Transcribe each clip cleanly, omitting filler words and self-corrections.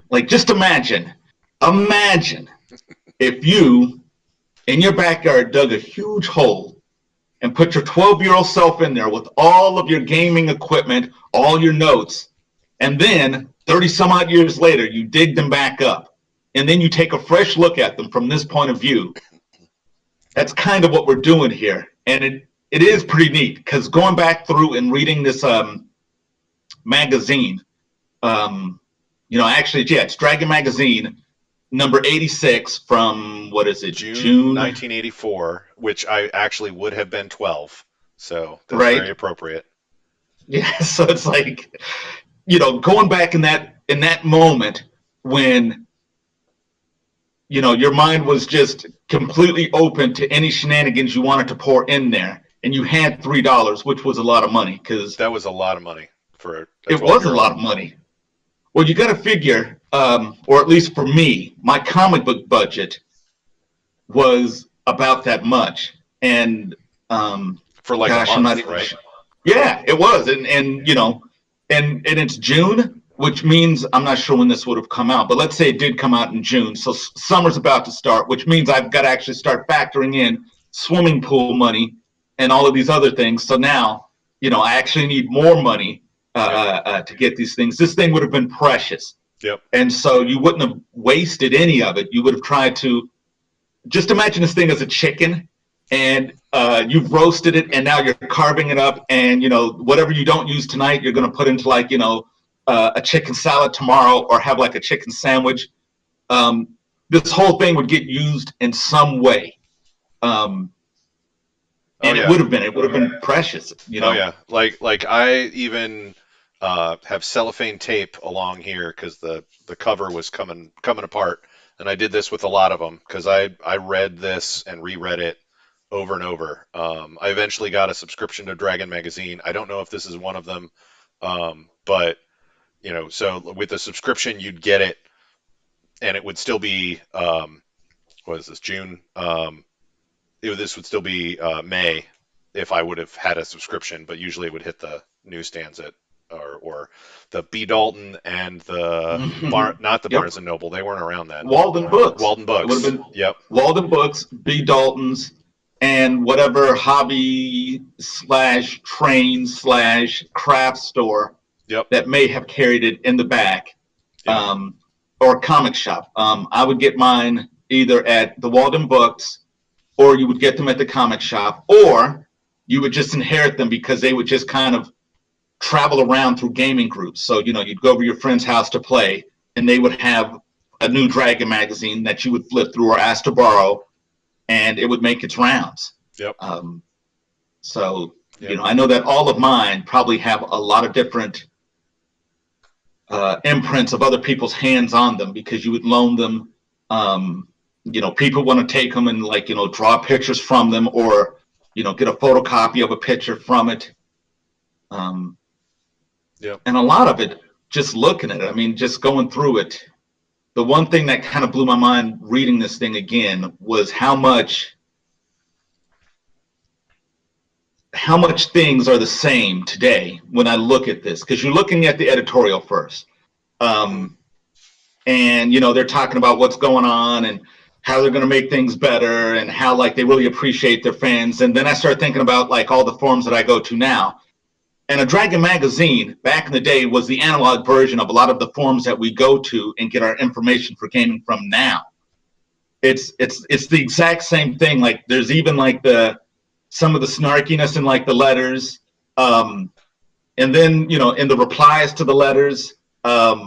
Like, just imagine if you, in your backyard, dug a huge hole and put your 12-year-old self in there with all of your gaming equipment, all your notes, and then 30 some odd years later, you dig them back up, and then you take a fresh look at them from this point of view. That's kind of what we're doing here. And it is pretty neat, because going back through and reading this magazine, actually, yeah, it's Dragon Magazine, number 86 from, what is it, June 1984, which I actually would have been 12. So that's right. Very appropriate. Yeah, so it's like, going back in that moment when, your mind was just completely open to any shenanigans you wanted to pour in there, and you had $3, which was a lot of money. Because that was a lot of money for it was a lot of money. Well, you got to figure, or at least for me, my comic book budget was about that much, and for like a month, right? Yeah, it was, and it's June, which means I'm not sure when this would have come out, but let's say it did come out in June, so summer's about to start, which means I've got to actually start factoring in swimming pool money and all of these other things. So now, I actually need more money to get these things. This thing would have been precious. Yep. And so you wouldn't have wasted any of it. You would have tried to just imagine this thing as a chicken, and you've roasted it, and now you're carving it up, and whatever you don't use tonight, you're going to put into like a chicken salad tomorrow, or have like a chicken sandwich. This whole thing would get used in some way. It would have been precious, Oh yeah, like I even have cellophane tape along here because the cover was coming apart, and I did this with a lot of them because I read this and reread it over and over. I eventually got a subscription to Dragon Magazine. I don't know if this is one of them, but so with the subscription you'd get it, and it would still be what is this, June? This would still be May if I would have had a subscription, but usually it would hit the newsstands or the B. Dalton and the not the Barnes and Noble. They weren't around then. Walden Books. Walden Books. It would have been Yep. Walden Books, B. Dalton's, and whatever hobby / train / craft store that may have carried it in the back, or comic shop. I would get mine either at the Walden Books, or you would get them at the comic shop, or you would just inherit them because they would just kind of travel around through gaming groups. So, you'd go over to your friend's house to play, and they would have a new Dragon magazine that you would flip through or ask to borrow, and it would make its rounds. Yep. I know that all of mine probably have a lot of different imprints of other people's hands on them, because you would loan them. People want to take them and draw pictures from them, or get a photocopy of a picture from it. And a lot of it, just looking at it, just going through it, the one thing that kind of blew my mind reading this thing again was how much things are the same today when I look at this, because you're looking at the editorial first. And they're talking about what's going on and how they're going to make things better, and how they really appreciate their fans. And then I start thinking about all the forums that I go to now. And a Dragon magazine back in the day was the analog version of a lot of the forums that we go to and get our information for gaming from now. It's the exact same thing. There's even some of the snarkiness in the letters. And then, in the replies to the letters, where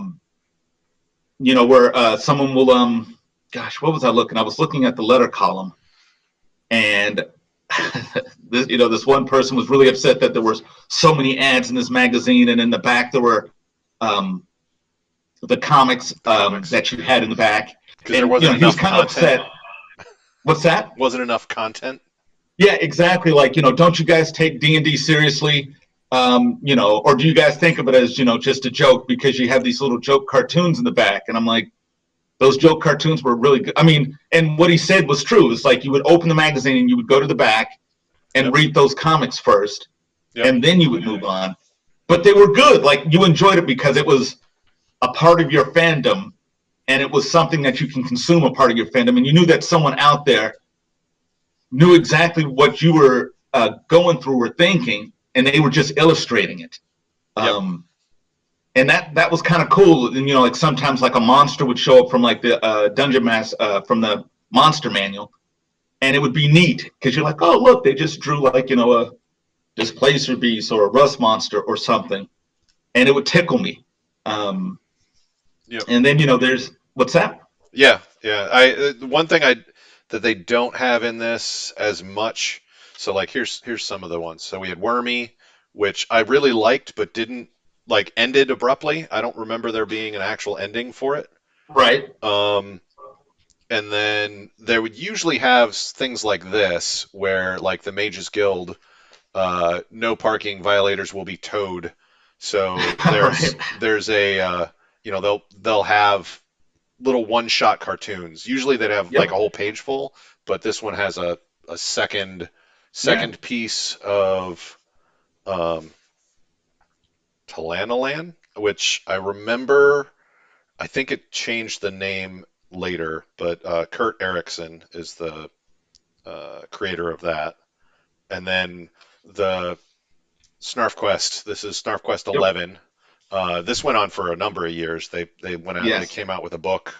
someone will, what was I looking? I was looking at the letter column, and this one person was really upset that there were so many ads in this magazine, and in the back there were the comics that you had in the back. Because there wasn't enough kind of upset. What's that? Wasn't enough content. Yeah, exactly. Don't you guys take D&D seriously? Or do you guys think of it as, just a joke because you have these little joke cartoons in the back? And I'm like, Those joke cartoons were really good. I mean, and what he said was true. It's like you would open the magazine and you would go to the back and Yep. read those comics first, Yep. and then you would move on. But they were good. Like you enjoyed it because it was a part of your fandom, and it was something that you can consume a part of your fandom, and you knew that someone out there knew exactly what you were going through or thinking, and they were just illustrating it. Yep. And that was kind of cool. And like sometimes like a monster would show up from like the dungeon mass from the monster manual, and it would be neat because you're like, oh look, they just drew like a displacer beast or a rust monster or something, and it would tickle me. Yep. And then there's what's that? Yeah. Yeah. One thing that they don't have in this as much. So like here's some of the ones. So we had Wormy, which I really liked but didn't like ended abruptly. I don't remember there being an actual ending for it. Right. And then they would usually have things like this, where like the Mages Guild, no parking violators will be towed. So there's Right. there's a they'll have little one-shot cartoons. Usually they'd have like Yep. a whole page full, but this one has a Yeah. second piece of um, Talanalan, which I remember. I think it changed the name later, but Kurt Erickson is the creator of that. And then the Snarf Quest. This is Snarf Quest Yep. 11. This went on for a number of years. They went out. They Yes. came out with a book.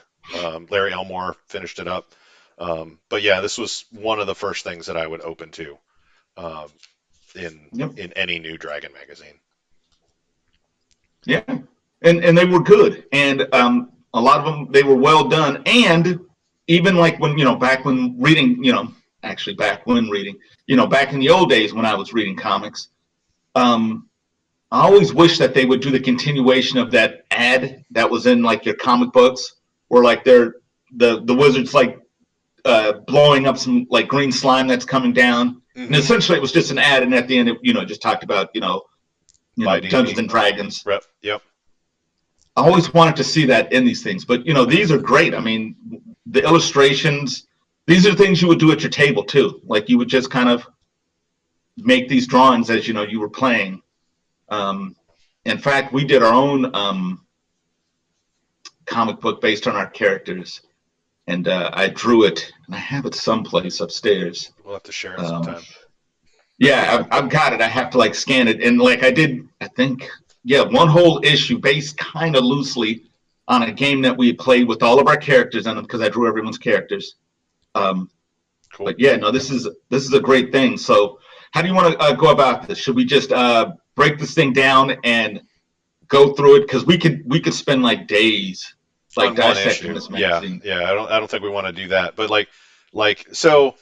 Larry Elmore finished it up. But yeah, this was one of the first things that I would open to um, Yep. in any new Dragon magazine. Yeah. And they were good, and Yep. a lot of them they were well done, and even like when back when reading, actually back when reading, back in the old days when I was reading comics, um, I always wish that they would do the continuation of that ad that was in like your comic books, where like the wizards like blowing up some like green slime that's coming down, and Mm-hmm. essentially it was just an ad, and at the end it just talked about By Dungeons D&D. and Dragons. Yep. Yep. I always wanted to see that in these things, but these are great. I mean, the illustrations, these are things you would do at your table too. Like you would just kind of make these drawings as you were playing. Um, in fact, we did our own comic book based on our characters, and I drew it, and I have it someplace upstairs. We'll have to share it Um, sometime. yeah, I've got it. I have to like scan it, and like I did, I think, yeah, one whole issue based kind of loosely on a game that we played with all of our characters in it because I drew everyone's characters. Um, Cool. but yeah, no, this is a great thing. So, how do you want to go about this? Should we just break this thing down and go through it? Because we could spend like days like On one dissecting issue. this Yeah. magazine. Yeah. I don't think we want to do that. But so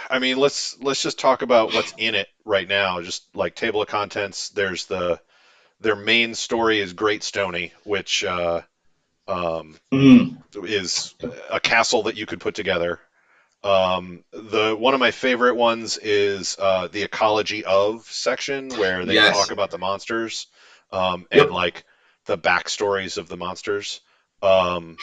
I mean, let's just talk about what's in it right now. Just like table of contents. Their main story is Great Stony, which um, Mm, is a castle that you could put together. The one of my favorite ones is the ecology of section where they talk yes. about the monsters and Yep. like the backstories of the monsters. Um,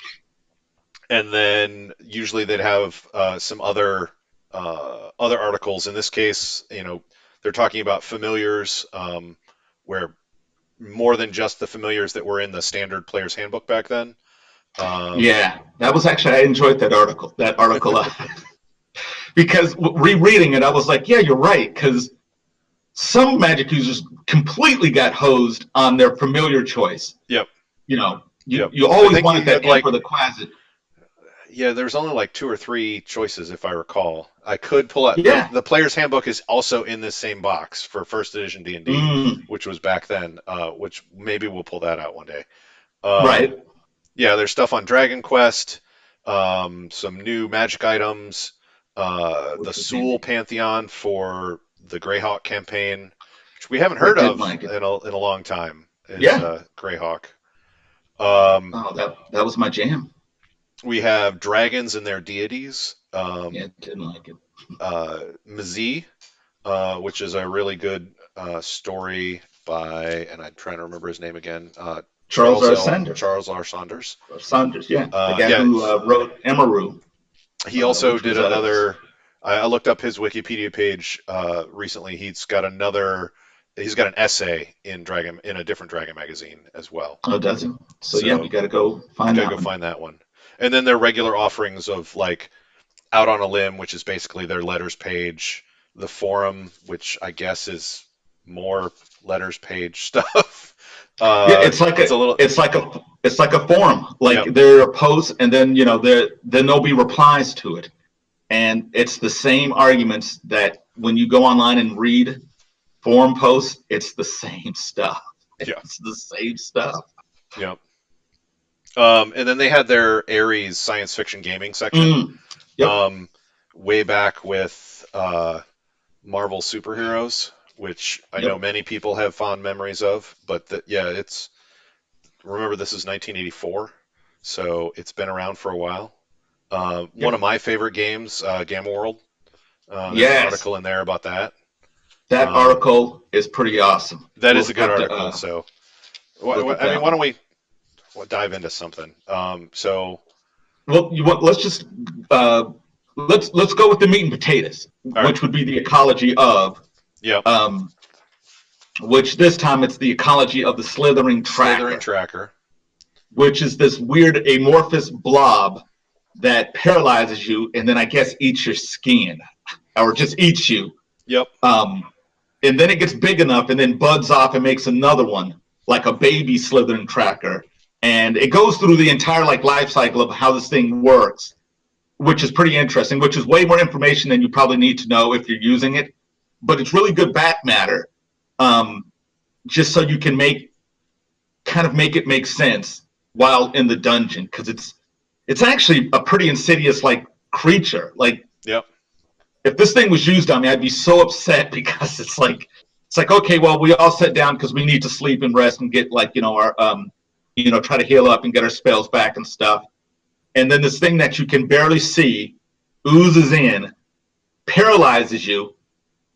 and then usually they'd have some other articles. In this case, they're talking about familiars, where more than just the familiars that were in the standard player's handbook back then. Um, Yeah, that was actually I enjoyed that article. That article because rereading it, I was like, yeah, you're right. Because some Magic users completely got hosed on their familiar choice. yep, You know, you yep. you I always think you wanted that had like Emperor the Quasit. Yeah, there's only like two or three choices if I recall. I could pull out the Yeah. the player's handbook is also in this same box for first edition D&D, Mm, which was back then. Which maybe we'll pull that out one day. Um, right. yeah, there's stuff on Dragon Quest, some new magic items, the Which was Sewell handy. Pantheon for the Greyhawk campaign, which we haven't I heard did of like it. in a long time, is Yeah. Greyhawk. Um, Oh, that was my jam. we have dragons and their deities. Yeah, didn't like it. Mazie, which is a really good story by, and I'm trying to remember his name again, Charles R. Sanders. Charles R. Saunders. Saunders, yeah, the guy Yeah, who wrote Emaru, he also which did was another. I looked up his Wikipedia page recently. He's got an essay in a different Dragon magazine as well. oh, does he? So yeah, So we got to go find gotta that go one. find that one. And then their regular offerings of like Out on a Limb, which is basically their letters page, the forum, which I guess is more letters page stuff. Yeah, it's like it's a little. it's like a forum. Like Yep. there are posts, and then then there'll be replies to it, and it's the same arguments that when you go online and read forum posts, it's the same stuff. Yeah. It's the same stuff. Yep. And then they had their Ares science fiction gaming section. Yep. Way back with Marvel superheroes, which I know many people have fond memories of. But remember this is 1984, so it's been around for a while. One of my favorite games, Gamma World. There's an article in there about that. That article is pretty awesome. That is a good article. So, why don't we dive into something? Let's just let's go with the meat and potatoes, which would be the ecology of. Yep. Which this time it's the ecology of the slithering tracker. Which is this weird amorphous blob that paralyzes you, and then I guess eats your skin, or just eats you. Yep. And then it gets big enough, and then buds off and makes another one, like a baby slithering tracker. And it goes through the entire life cycle of how this thing works, which is pretty interesting, which is way more information than you probably need to know if you're using it. But it's really good back matter, just so you can make it make sense while in the dungeon, because it's actually a pretty insidious creature. Yep. If this thing was used on me, I'd be so upset, because it's like okay, well, we all sit down because we need to sleep and rest and get our try to heal up and get our spells back and stuff. And then this thing that you can barely see oozes in, paralyzes you,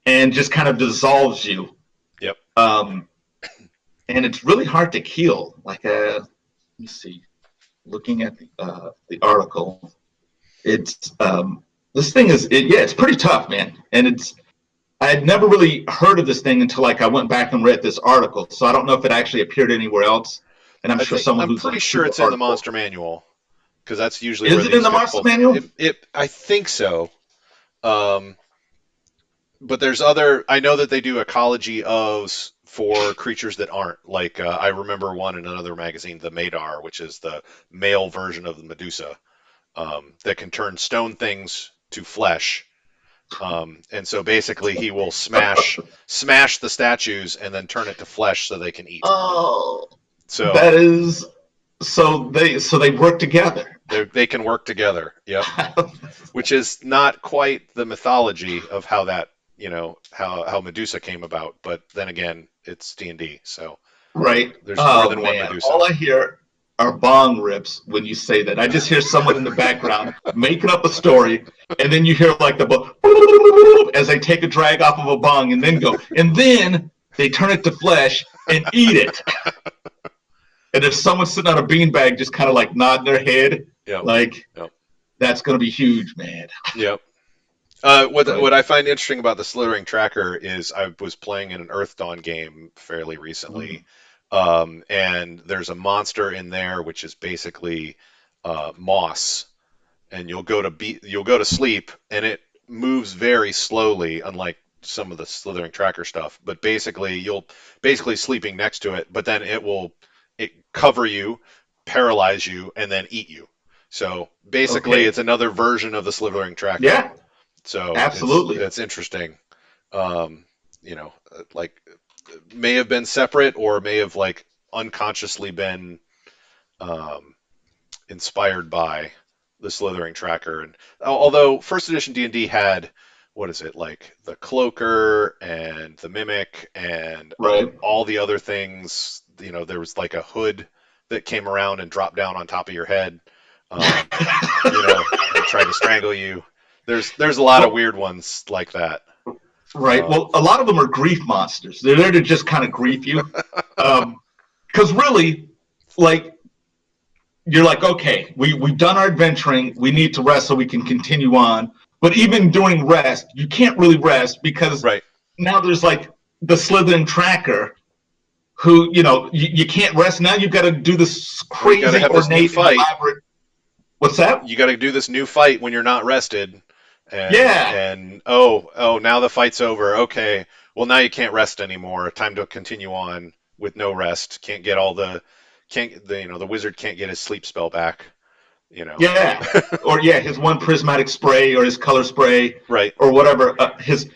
and just kind of dissolves you. Yep. And it's really hard to kill. Let me see. Looking at the article, it's this thing it's pretty tough, man. And I had never really heard of this thing until I went back and read this article. So I don't know if it actually appeared anywhere else. And I'm pretty sure it's in the monster manual, because that's usually is it in the monster manual? I think so. But there's I know that they do ecology ofs for creatures that aren't. I remember one in another magazine, the Madar, which is the male version of the Medusa, that can turn stone things to flesh. And so basically he will smash the statues and then turn it to flesh so they can eat. Oh, so that is so they work together. They can work together. Yep. Which is not quite the mythology of how that how Medusa came about, but then again, it's D&D, so right. There's more than one Medusa. All I hear are bong rips when you say that. I just hear someone in the background making up a story, and then you hear the as they take a drag off of a bong and then go, and then they turn it to flesh and eat it. And if someone's sitting on a beanbag just kind of nodding their head, that's going to be huge, man. Yep. What I find interesting about the slithering tracker is I was playing in an Earth Dawn game fairly recently, and there's a monster in there which is basically moss, and you'll go to sleep and it moves very slowly, unlike some of the slithering tracker stuff. But basically you'll sleeping next to it, but then it cover you, paralyze you, and then eat you. So basically it's another version of the slithering tracker. Yeah. So absolutely, it's interesting. May have been separate, or may have unconsciously been inspired by the slithering tracker. And although first edition D&D had the cloaker and the mimic and all the other things, there was a hood that came around and dropped down on top of your head, and tried to strangle you. There's a lot of weird ones like that. Right. Well, a lot of them are grief monsters. They're there to just kind of grief you. Because really, like you're like, okay, we've done our adventuring. We need to rest so we can continue on. But even during rest, you can't really rest because Right. now there's like the Slytherin tracker who, you can't rest. Now you've got to do this Well, you got to crazy, have this new ornate, and fight. elaborate. What's that? You got to do this new fight when you're not rested, and Yeah, now the fight's over. Okay, well now you can't rest anymore. Time to continue on with no rest. The wizard can't get his sleep spell back. You know. yeah. Or yeah, his one prismatic spray or his color spray Right. or whatever. His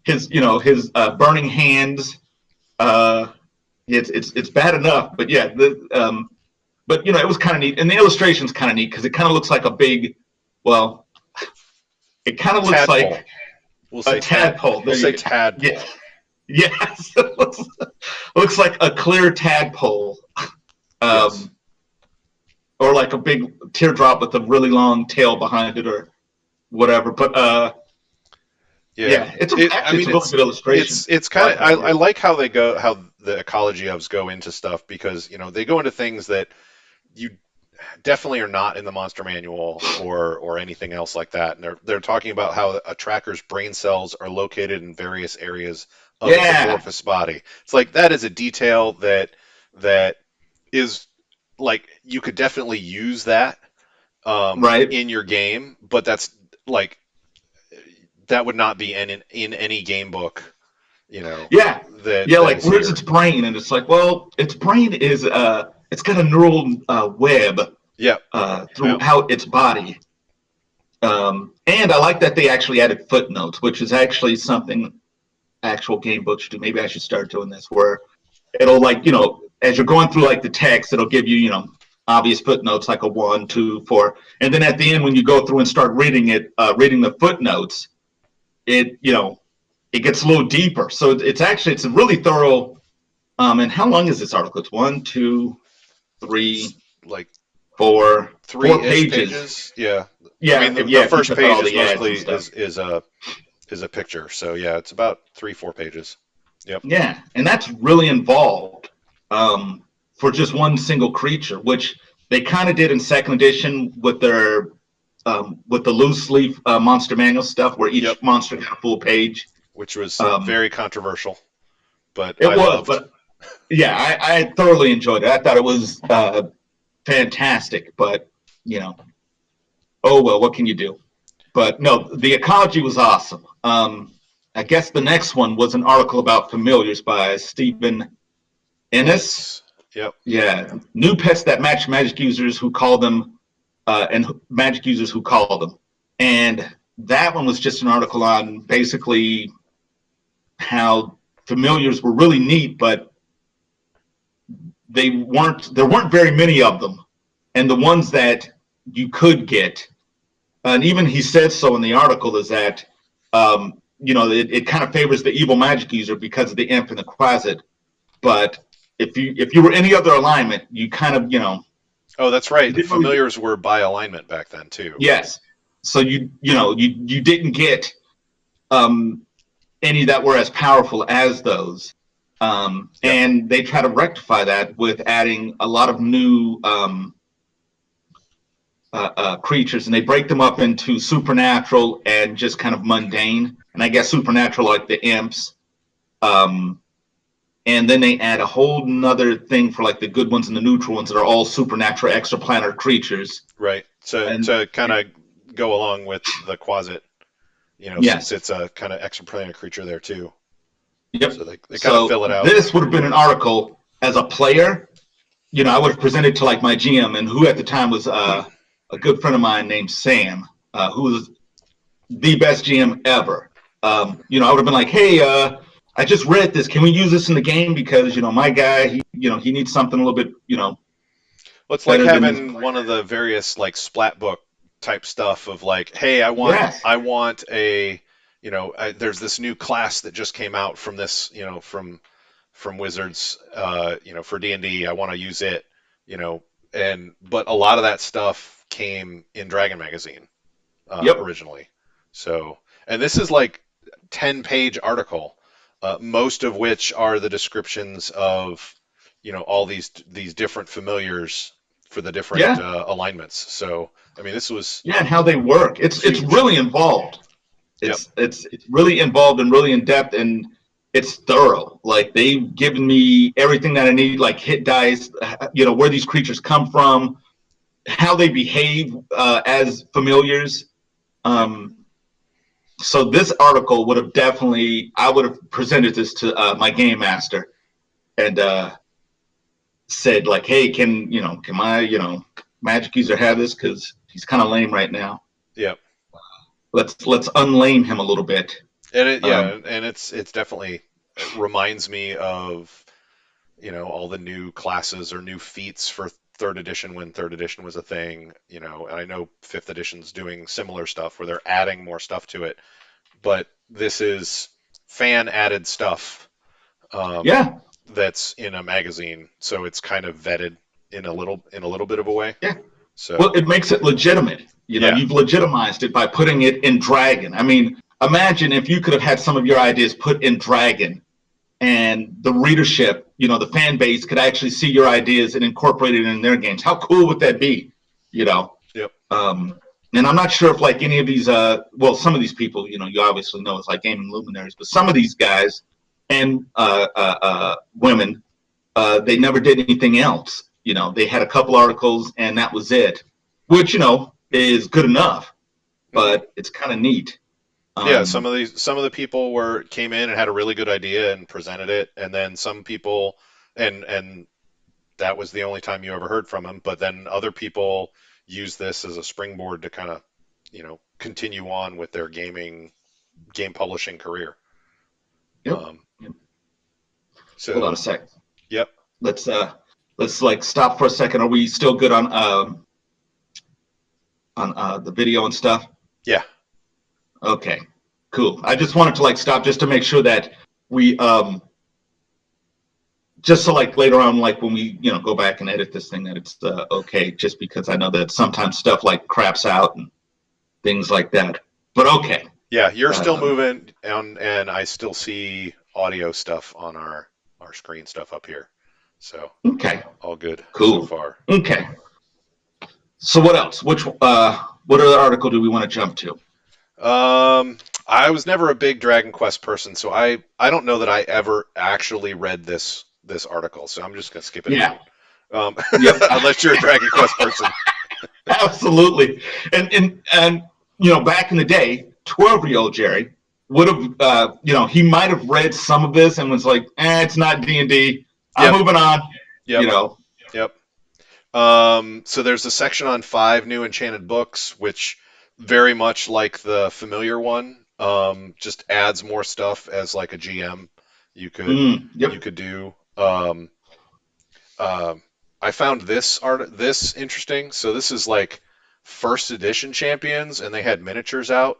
burning hands. Uh, it's bad enough, but yeah, but it was kind of neat, and the illustration's kind of neat because it kind of looks like a big, well, it kind of looks Tadpole. like We'll a say tadpole. We'll say Go. tadpole. Yeah, yes, looks like a clear tadpole, Yes. um, or like a big teardrop with a really long tail behind it, or whatever. But Yeah. yeah, it's actually it's a really good illustration. It's I kind like of that idea. I like how the ecology ofs go into stuff because they go into things that you definitely are not in the monster manual or anything else like that. And they're talking about how a tracker's brain cells are located in various areas of its Yeah, amorphous body. It's like that is a detail that is like you could definitely use that right. in your game, but that's like that would not be in any game book, Yeah, yeah. that Like, is where's here. its brain? And it's like, well, its brain is it's got a neural web Yep. Yep. throughout its body. And I like that they actually added footnotes, which is actually something actual game books do. Maybe I should start doing this, where it'll like as you're going through like the text, it'll give you obvious footnotes like a 1, 2, 4, and then at the end when you go through and start reading it, reading the footnotes, it it gets a little deeper. So it's a really thorough. And how long is this article? It's one, two, It's three, like four three-ish pages. pages. Yeah. I Yeah, mean, the if you first took out page all is the ads mostly and stuff. is a picture. So yeah, it's about 3-4 pages. Yep. Yeah, and that's really involved for just one single creature, which they kind of did in second edition with their with the loose leaf monster manual stuff, where Yep. each monster got a full page. Which was Um, very controversial, but it I was, loved. but yeah, I thoroughly enjoyed it. I thought it was fantastic, but you know, oh well, what can you do? But no, the ecology was awesome. I guess the next one was an article about familiars by Stephen Ennis. Ennis. Yep. Yeah, new pets that match magic users who call them, and magic users who call them. And that one was just an article on basically how familiars were really neat, but they weren't. There weren't very many of them, and the ones that you could get, and even he said so in the article, is that it kind of favors the evil magic user because of the imp in the closet. But if you were any other alignment, you kind of Oh, that's you right. didn't really. Familiars were by alignment back then too. Yes. So you didn't get um, any that were as powerful as those, Yep. and they try to rectify that with adding a lot of new creatures, and they break them up into supernatural and just kind of mundane. And I guess supernatural like the imps, um, and then they add a whole nother thing for like the good ones and the neutral ones that are all supernatural exoplanar creatures. Right. And To kind of go along with the Quasit, since yes, it's a kind of extraplanar creature there too. yep. So they kind of So fill it out. this would have been an article as a player. I would have presented to like my GM, and who at the time was a good friend of mine named Sam, who was the best GM ever. I would have been like, hey, I just read this. Can we use this in the game? Because my guy, he needs something a little bit, Well, it's like better than his having one of player. the various like splat book type stuff of like, hey, Yes, I want there's this new class that just came out from this, from Wizards, for D&D. I want to use it, but a lot of that stuff came in Dragon Magazine yep, originally. So, and this is like 10-page article, most of which are the descriptions of, all these different familiars for the different Yeah, alignments. So I mean, this was yeah, and how they work. It's huge. really involved. Yep. It's really involved and really in depth, and it's thorough. Like they've given me everything that I need, like hit dice, where these creatures come from, how they behave as familiars. Yep. So this article would have definitely, I would have presented this to my game master and said like, hey, can my magic user have this, because he's kind of lame right now. Yep. Let's unlame him a little bit. And Um, it's definitely reminds me of all the new classes or new feats for third edition when third edition was a thing. And I know fifth edition's doing similar stuff where they're adding more stuff to it, but this is fan added stuff yeah, that's in a magazine, so it's kind of vetted in a little bit of a way. yeah. Well, So it makes it legitimate. yeah. You've legitimized it by putting it in Dragon. I mean, imagine if you could have had some of your ideas put in Dragon, and the readership, the fan base could actually see your ideas and incorporate it in their games. How cool would that be? Yep. And I'm not sure if like any of these, some of these people, you obviously know it's like gaming luminaries, but some of these guys and women, they never did anything else. They had a couple articles and that was it, which is good enough, but it's kind of neat. Yeah, some of the people came in and had a really good idea and presented it, and then some people, and that was the only time you ever heard from them. But then other people use this as a springboard to kind of, continue on with their game publishing career. Yep. Um, Hold on a so, sec. yep, Let's like stop for a second. Are we still good on the video and stuff? yeah, Okay, cool. I just wanted to like stop just to make sure that we just so like later on, like when we go back and edit this thing, that it's okay. Just because I know that sometimes stuff like craps out and things like that. But okay. yeah. You're still moving, and I still see audio stuff on our screen stuff up here. So Okay. all good Cool. so far. Okay. So what else? What other article do we want to jump to? I was never a big Dragon Quest person, so I don't know that I ever actually read this article, so I'm just gonna skip it again. Yep. Unless you're a Dragon Quest person. Absolutely. And back in the day, 12-year-old Jerry would have he might have read some of this and was like, it's not D&D. I'm moving on. Yep. Yep. So there's a section on 5 new enchanted books, which very much like the familiar one, just adds more stuff as like a GM you could do. I found this interesting. So this is like first edition champions, and they had miniatures out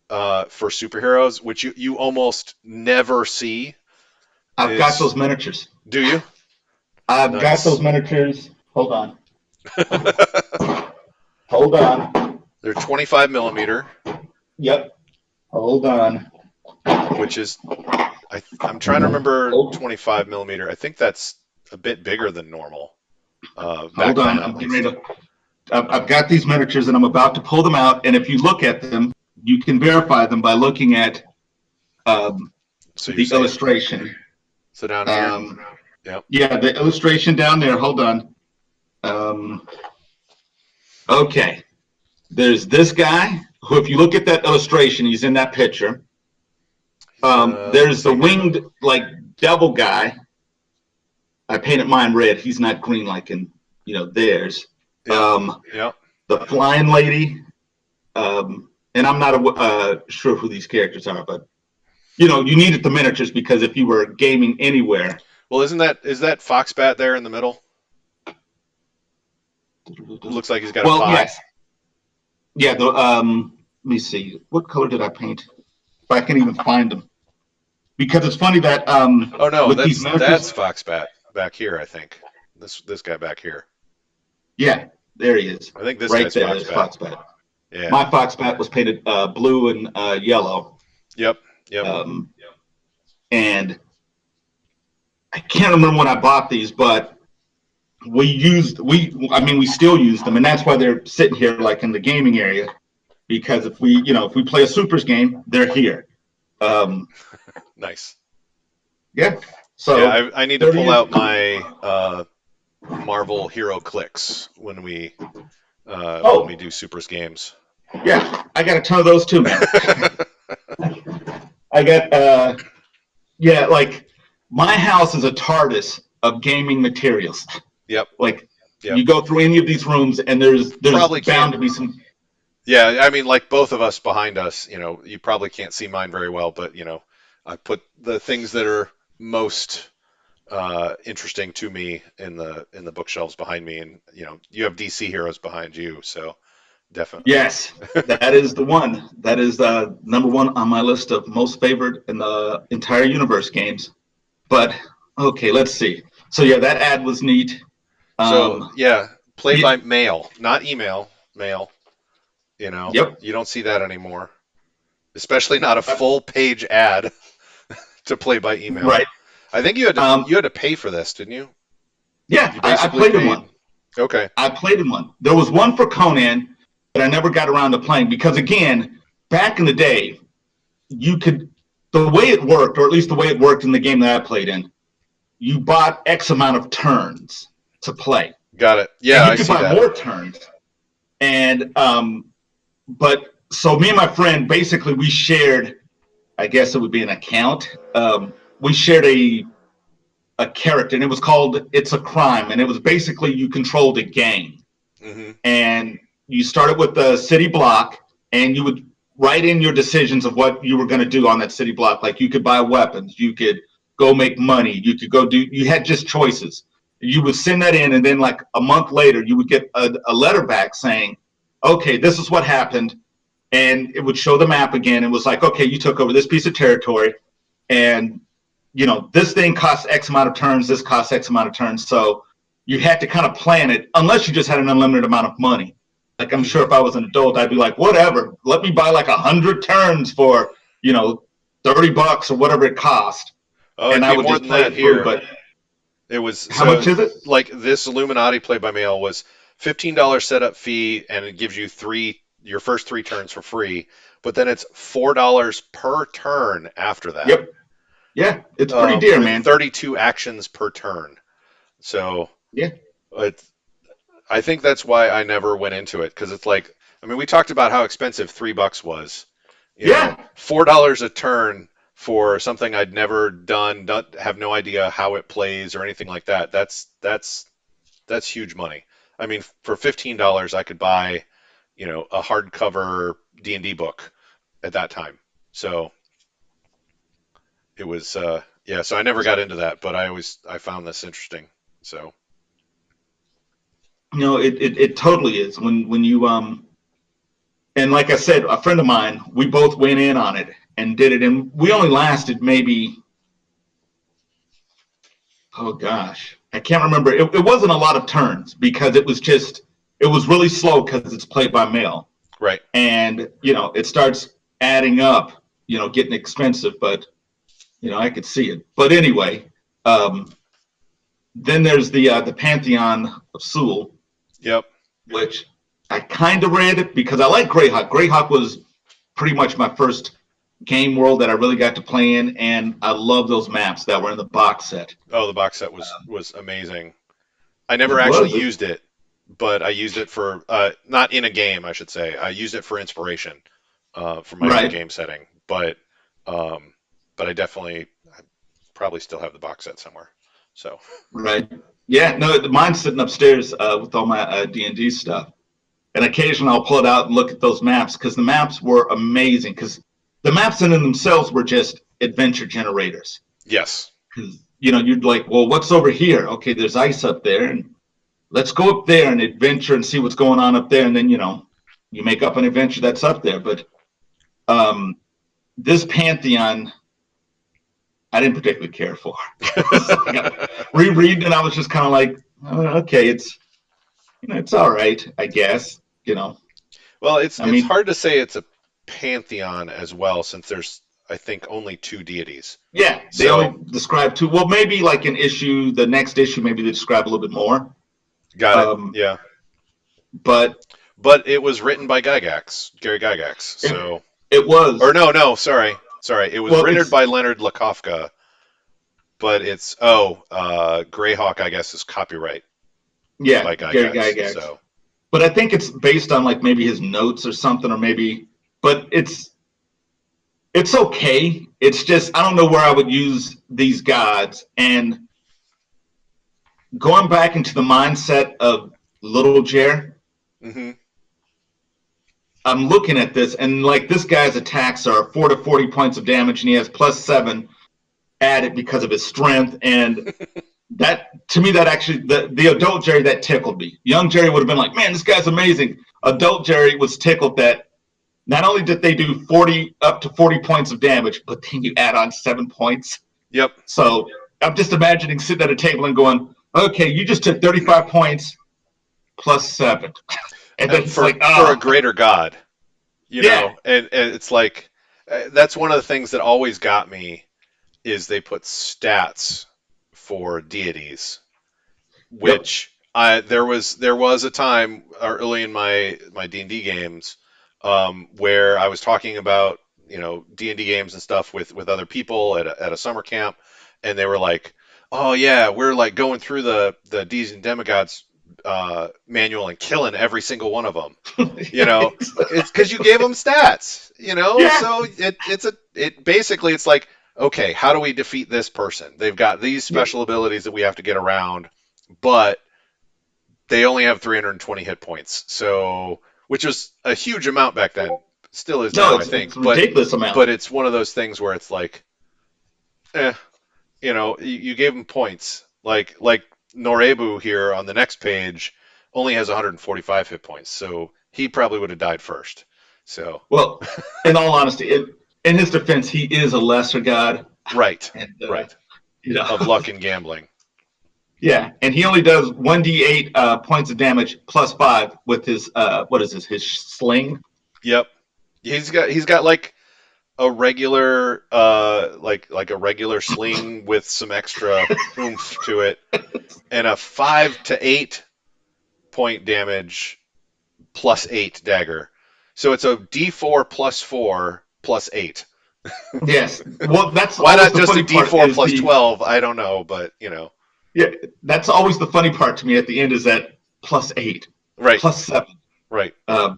for superheroes, which you almost never see. I've got those miniatures. Do you? I've got those miniatures. Hold on. Hold on. They're 25 millimeter. Yep. Hold on. Which is, I'm trying to remember 25 millimeter. I think that's a bit bigger than normal. Hold on. I'm getting ready to. I've got these miniatures and I'm about to pull them out. And if you look at them, you can verify them by looking at the illustration. So down here. Yep. Yeah, the illustration down there. Hold on. Okay. There's this guy who, if you look at that illustration, he's in that picture. There's the winged, like, devil guy. I painted mine red. He's not green like in, theirs. Yep. The flying lady. And I'm not sure who these characters are, but, you needed the miniatures because if you were gaming anywhere. Well, is that Foxbat there in the middle? Looks like he's got a 5. Yes. Yeah, let me see. What color did I paint? If I can even find them. Because it's funny that oh no, that's Foxbat back here, I think. This guy back here. Yeah, there he is. I think this right guy's there Foxbat. is Foxbat. Yeah. My Foxbat was painted blue and yellow. Yep. And I can't remember when I bought these, but we still use them, and that's why they're sitting here like in the gaming area. Because if we play a supers game, they're here. Um, Nice. yeah. Yeah, So I need to 30 pull years. out my Marvel Hero Clicks when we Oh, do Supers games. yeah. I got a ton of those too, man. I got yeah, like my house is a TARDIS of gaming materials. Yep. Like Yep. you go through any of these rooms, and there's Probably bound can't. to be some. Yeah, I mean, like both of us behind us, you probably can't see mine very well, but I put the things that are most interesting to me in the bookshelves behind me, and you have DC Heroes behind you, so definitely. Yes, that is the one. That is number one on my list of most favored in the entire universe games. But okay, let's see. So yeah, that ad was neat. So Um, yeah, play yeah, by mail, not email, mail. yep, You don't see that anymore, especially not a full page ad to play by email. right. I think you had to Um, you had to pay for this, didn't you? yeah, You I basically played in paid. one. Okay. I played in one. There was one for Conan, but I never got around to playing because again, back in the day, you could the way it worked, or at least the way it worked in the game that I played in, you bought X amount of turns to play, Got it. and Yeah, you I could see buy that. more turns. And but so me and my friend basically we shared. I guess it would be an account. We shared a character, and it was called "It's a Crime," and it was basically you controlled a gang, Hmm. and you started with the city block, and you would write in your decisions of what you were going to do on that city block. Like you could buy weapons, you could go make money, you could go do. You had just choices. You would send that in, and then like a month later, you would get a letter back saying, "Okay, this is what happened." And it would show the map again. It was like, okay, you took over this piece of territory, and this thing costs X amount of turns, this costs X amount of turns. So you had to kind of plan it, unless you just had an unlimited amount of money. Like I'm sure Hmm. if I was an adult, I'd be like, whatever, let me buy like 100 turns for you know $30 or whatever it cost, Oh, and it'd I be would more just than play that it through. here. But It was how much so is it? like this Illuminati play by mail was $15 setup fee, and it gives you your first three turns for free. But then it's $4 per turn after that, Yep. Yeah, it's pretty dear, with man. 32 actions per turn. So Yeah. it's I think that's why I never went into it, because it's like, I mean, we talked about how expensive $3 was. Yeah. $4 a turn for something I'd never done, have no idea how it plays or anything like that. That's huge money. I mean, for $15, I could buy, a hardcover D&D book at that time. So it was, yeah. So I never got into that, but I found this interesting. So It totally is when you and like I said, a friend of mine, we both went in on it and did it, and we only lasted maybe, oh gosh, I can't remember. It wasn't a lot of turns because it was really slow because it's played by mail, right. and it starts adding up, getting expensive, but I could see it. But anyway, um, then there's the Pantheon of Sewell, Yep. which I kind of read it because I like Greyhawk. Greyhawk was pretty much my first game world that I really got to play in, and I love those maps that were in the box set. Oh, the box set was amazing. I never It actually was used it, but I used it for not in a game, I should say. I used it for inspiration for my own right, game setting. Um, but I probably still have the box set somewhere. So right. Yeah, no, mine's sitting upstairs with all my D&D stuff, and occasionally I'll pull it out and look at those maps because the maps were amazing. Because the maps in themselves were just adventure generators. yes, Because you'd like, well, what's over here? Okay, there's ice up there, and let's go up there and adventure and see what's going on up there, and then you make up an adventure that's up there. But um, this Pantheon, I didn't particularly care for. Rereading it, I was just kind of like, okay, it's all right, I guess. well, it's I it's mean, hard to say it's a pantheon as well, since there's I think, only 2 deities. Yeah, they So only describe two. Well, maybe like an issue, the next issue, maybe they describe a little bit more. got it. Um, Yeah. but But it was written by Gary Gygax. it, So, it or was. no, sorry. It was Well, written it's by Leonard Lakofka, but it's Greyhawk, I guess, is copyright yeah, by Gary Gygax. Gygax. So, But I think it's based on like maybe his notes or something, or maybe. But it's okay. It's just I don't know where I would use these gods and going back into the mindset of Little Jer. hmm I'm looking at this and like this guy's attacks are 4 to 40 points of damage, and he has +7 added because of his strength. And that to me, that actually the adult Jerry that tickled me. Young Jerry would have been like, man, this guy's amazing. Adult Jerry was tickled that not only did they do 40 up to 40 points of damage, but then you add on 7 points. yep. So I'm just imagining sitting at a table and going, okay, you just took 35 points +7. And then it's For like, a greater God, yeah, and it's like that's one of the things that always got me is they put stats for deities, yep. which there was a time early in my D&D games where I was talking about D&D games and stuff with other people at a summer camp, and they were like, oh yeah, we're like going through the deities and demigods manual and killing every single one of them. It's because you gave them stats. Yeah, So it basically it's like, okay, how do we defeat this person? They've got these yeah. special abilities that we have to get around, but they only have 320 hit points. So, which was a huge amount back then, still is No, now, I it's think. a ridiculous amount. But it's one of those things where it's like, eh, you gave him points. Like Norebu here on the next page only has 145 hit points, so he probably would have died first. So, Well, in all honesty, in his defense, he is a lesser god, right, and right, you know, of luck and gambling. yeah, and he only does 1d8 points of damage +5 with his what is this? His sling. Yep, he's got like a regular like a regular sling with some extra oomph to it, and a 5 to 8 point damage +8 dagger. So it's a D4 +4 +8. Yes. Well, that's Why always not the just a funny part. D4 Is plus the 12? I don't know, but yeah, that's always the funny part to me at the end is that +8, right, +7. right. Um,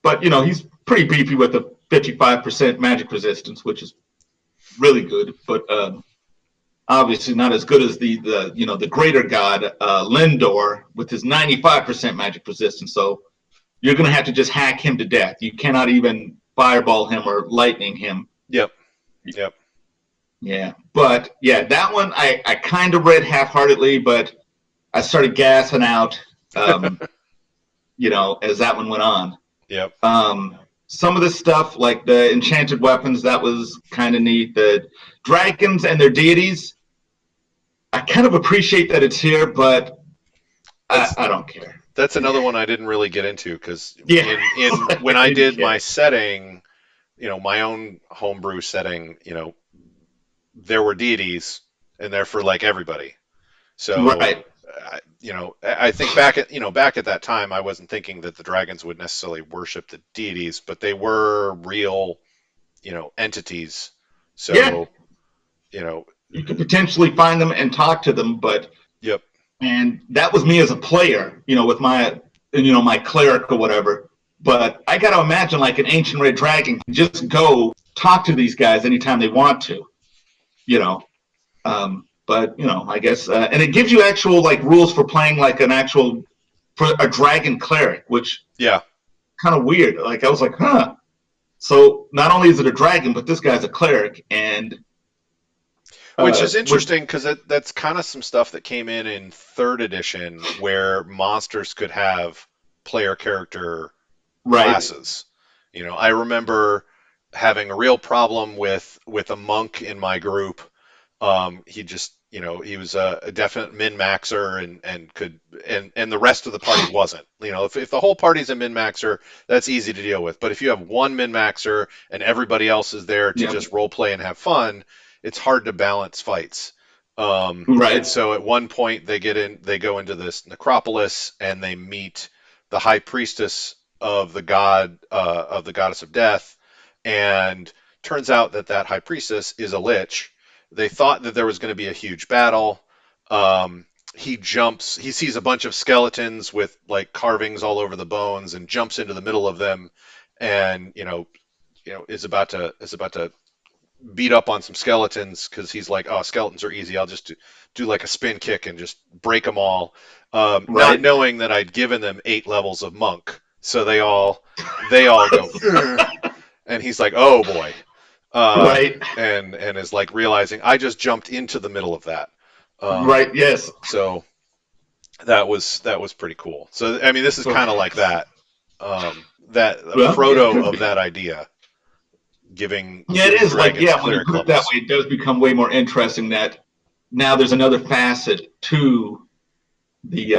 but he's pretty beefy with a 55% magic resistance, which is really good. But obviously not as good as the greater god Lindor with his 95% magic resistance. So you're going to have to just hack him to death. You cannot even fireball him or lightning him. Yep, yep. Yeah, but yeah, that one I kind of read half-heartedly, but I started gassing out, um, as that one went on. Yep. Some of the stuff like the enchanted weapons that was kind of neat. The dragons and their deities, I kind of appreciate that it's here, but That's I don't care. that's another one I didn't really get into because Yeah, in like when I I didn't did care. my setting, my own homebrew setting, there were deities, and they're for like everybody. So, Right. I think back at that time, I wasn't thinking that the dragons would necessarily worship the deities, but they were real, entities. Yeah, So, you know, you could potentially find them and talk to them, but yep, and that was me as a player, with my cleric or whatever. But I got to imagine like an ancient red dragon can just go talk to these guys anytime they want to, you know. But I guess, and it gives you actual like rules for playing like an actual for a dragon cleric, which yeah, kind of weird. Like I was like, huh. So not only is it a dragon, but this guy's a cleric, and which is with interesting because that's kind of some stuff that came in third edition where monsters could have player character right, classes. I remember having a real problem with a monk in my group. He just he was a definite min-maxer and the rest of the party wasn't. If the whole party's a min-maxer, that's easy to deal with. But if you have one min-maxer and everybody else is there to Yep. just role play and have fun, it's hard to balance fights. Right. And so at one point they go into this necropolis and they meet the high priestess of the goddess of death, and turns out that high priestess is a lich. They thought that there was going to be a huge battle. He sees a bunch of skeletons with like carvings all over the bones, and jumps into the middle of them, and is about to beat up on some skeletons because he's like, oh, skeletons are easy. I'll just do like a spin kick and just break them all, not Right. knowing that I'd given them 8 levels of monk. So they all go, "Ugh." And he's like, oh boy. Right. And is like realizing I just jumped into the middle of that. Right. Yes. So that was pretty cool. So I mean, this is kind of like that. Well, proto yeah. of that idea. Giving Yeah, it is like, dragons yeah, when you cleric put it that levels. way, it does become way more interesting that now there's another facet to the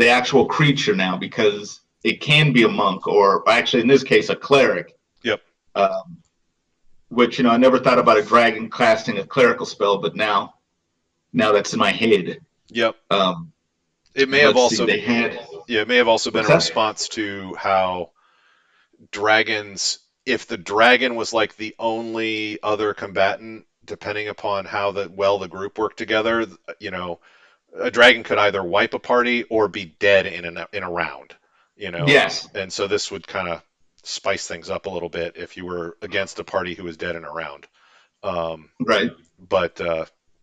actual creature now, because it can be a monk, or actually in this case a cleric. Yep. Which I never thought about a dragon casting a clerical spell, but now that's in my head. Yep. Um, It may have let's see, also they had it may have also been what's a that? response to how dragons, if the dragon was like the only other combatant, depending upon how well the group worked together, a dragon could either wipe a party or be dead in a round, Yes. and so this would kind of spice things up a little bit if you were against a party who was dead in a round. Right. But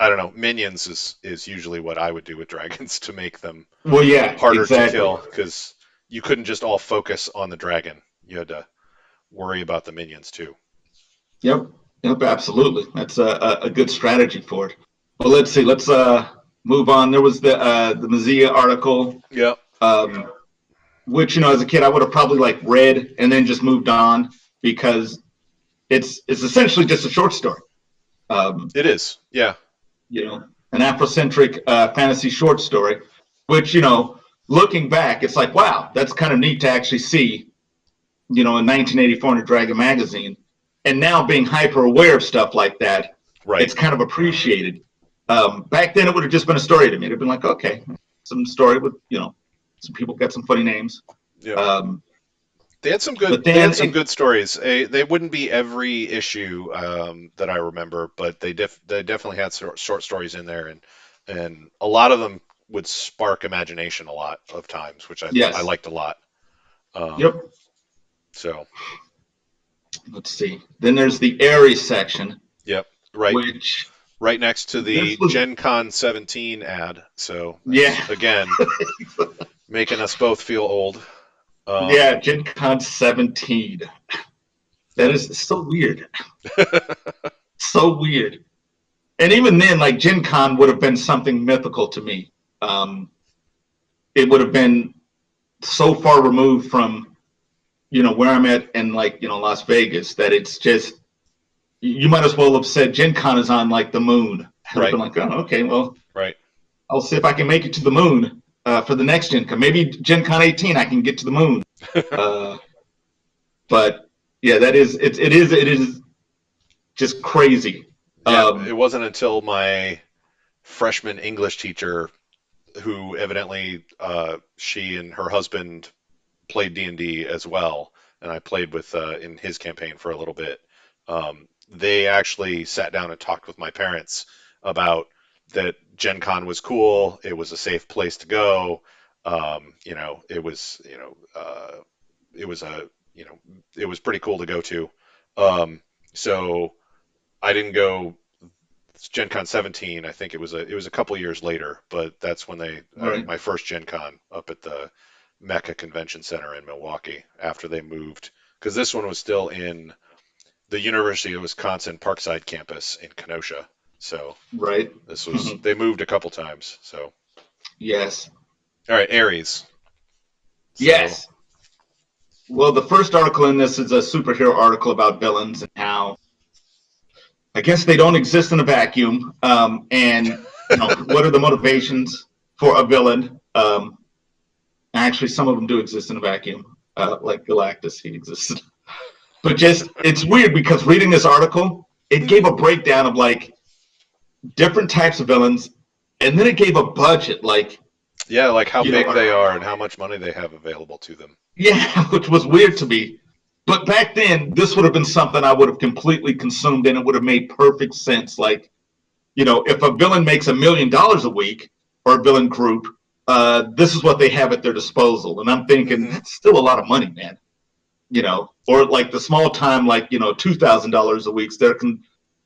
I don't know. Minions is usually what I would do with dragons to make them Well, yeah, harder to exactly. kill, because you couldn't just all focus on the dragon. You had to worry about the minions too. Yep. Yep. Absolutely. That's a good strategy for it. Well, let's see. Let's move on. There was the Mazia article, Yep. which as a kid I would have probably like read and then just moved on, because it's essentially just a short story. It is. Yeah. An Afrocentric fantasy short story, which looking back, it's like, wow, that's kind of neat to actually see, in 1984 in a Dragon magazine, and now being hyper aware of stuff like that, Right. it's kind of appreciated. Back then, it would have just been a story to me. It'd have been like, okay, some story with some people got some funny names. Yeah. They had some good. But They then had some good stories. They wouldn't be every issue that I remember, but they definitely had short stories in there, and a lot of them would spark imagination a lot of times, which I Yes. liked a lot. Yep. So Let's see. Then there's the Aries section, yep. Right. which Right next to the this was Gen Con 17 ad. So yeah. again, making us both feel old. Yeah, Gen Con 17. That is so weird. So weird. And even then, like, Gen Con would have been something mythical to me. It would have been so far removed from, where I'm at in, like, Las Vegas, that it's just, you might as well have said Gen Con is on, like, the moon. I'd have been like, oh, okay, well, Right. I'll see if I can make it to the moon for the next Gen Con. Maybe Gen Con 18, I can get to the moon. But yeah, it is just crazy. Yeah, it wasn't until my freshman English teacher, who evidently she and her husband played D&D as well, and I played with in his campaign for a little bit. They actually sat down and talked with my parents about that Gen Con was cool. It was a safe place to go. It was it was pretty cool to go to. So I didn't go Gen Con 17. I think it was a couple years later, but that's when Right. my first Gen Con up at the Mecca Convention Center in Milwaukee, after they moved, because this one was still in the University of Wisconsin Parkside campus in Kenosha. So Right. this was they moved a couple times. So Yes. all right, Aries. So, Yes. Well, the first article in this is a superhero article about villains and how I guess they don't exist in a vacuum. And What are the motivations for a villain? Actually, some of them do exist in a vacuum, like Galactus, he existed. But just, it's weird because reading this article, it gave a breakdown of like different types of villains, and then it gave a budget, like, Yeah, like how you know, big they are and how much money they have available to them. yeah, which was weird to me. But back then, this would have been something I would have completely consumed, and it would have made perfect sense. Like, if a villain makes $1 million a week, or a villain group, this is what they have at their disposal. And I'm thinking, that's still a lot of money, man. Or like the small time, like, $2,000 a week.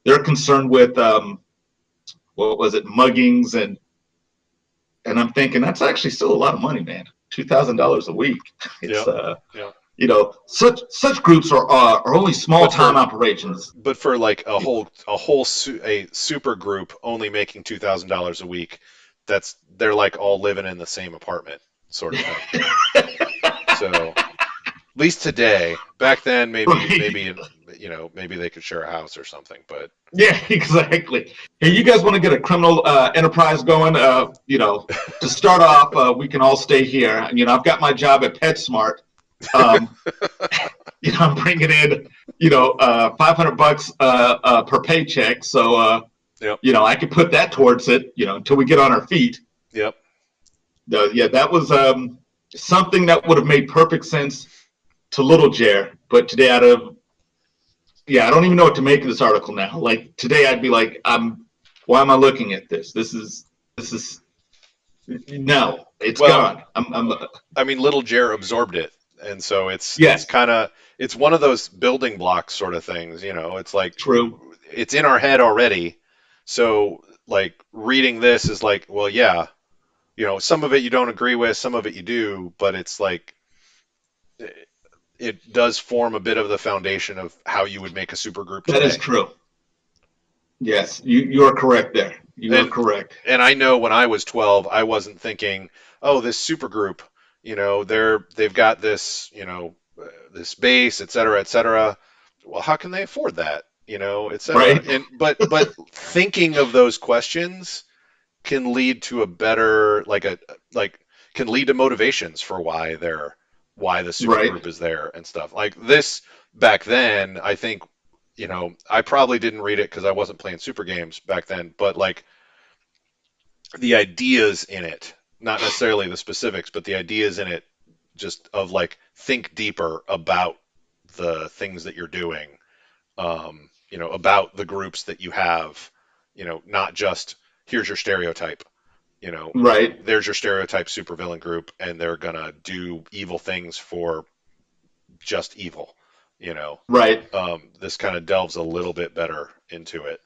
They're concerned with, what was it, muggings, and I'm thinking that's actually still a lot of money, man. $2,000 a week. It's such groups are only small time operations. But for like a super group only making $2,000 a week, they're like all living in the same apartment sort of thing. So at least today. Back then, maybe they could share a house or something. But yeah, exactly. Hey, you guys want to get a criminal enterprise going? To start off, we can all stay here. I've got my job at PetSmart. I'm bringing in, $500 per paycheck. So, yep. I could put that towards it, until we get on our feet. Yep. That was something that would have made perfect sense to Little Jer, but today I don't even know what to make of this article now. Like today, I'd be like, why am I looking at this? This is no, it's gone. I mean, Little Jer absorbed it, and so it's one of those building blocks sort of things. It's like true. It's in our head already. So like reading this is like, well, yeah, some of it you don't agree with, some of it you do, but it's like it does form a bit of the foundation of how you would make a supergroup today. That is true. Yes, you are correct there. You are correct. And I know when I was 12, I wasn't thinking, oh, this supergroup, they've got this, this base, et cetera, et cetera. Well, how can they afford that? Et cetera. Right. And but thinking of those questions can lead to a better can lead to motivations for why the supergroup is there and stuff like this. Back then, I think, I probably didn't read it because I wasn't playing super games back then, but like the ideas in it, not necessarily the specifics, but the ideas in it, just of like think deeper about the things that you're doing, about the groups that you have, not just here's your stereotype. Right. There's your stereotype supervillain group, and they're gonna do evil things for just evil. Right. This kind of delves a little bit better into it.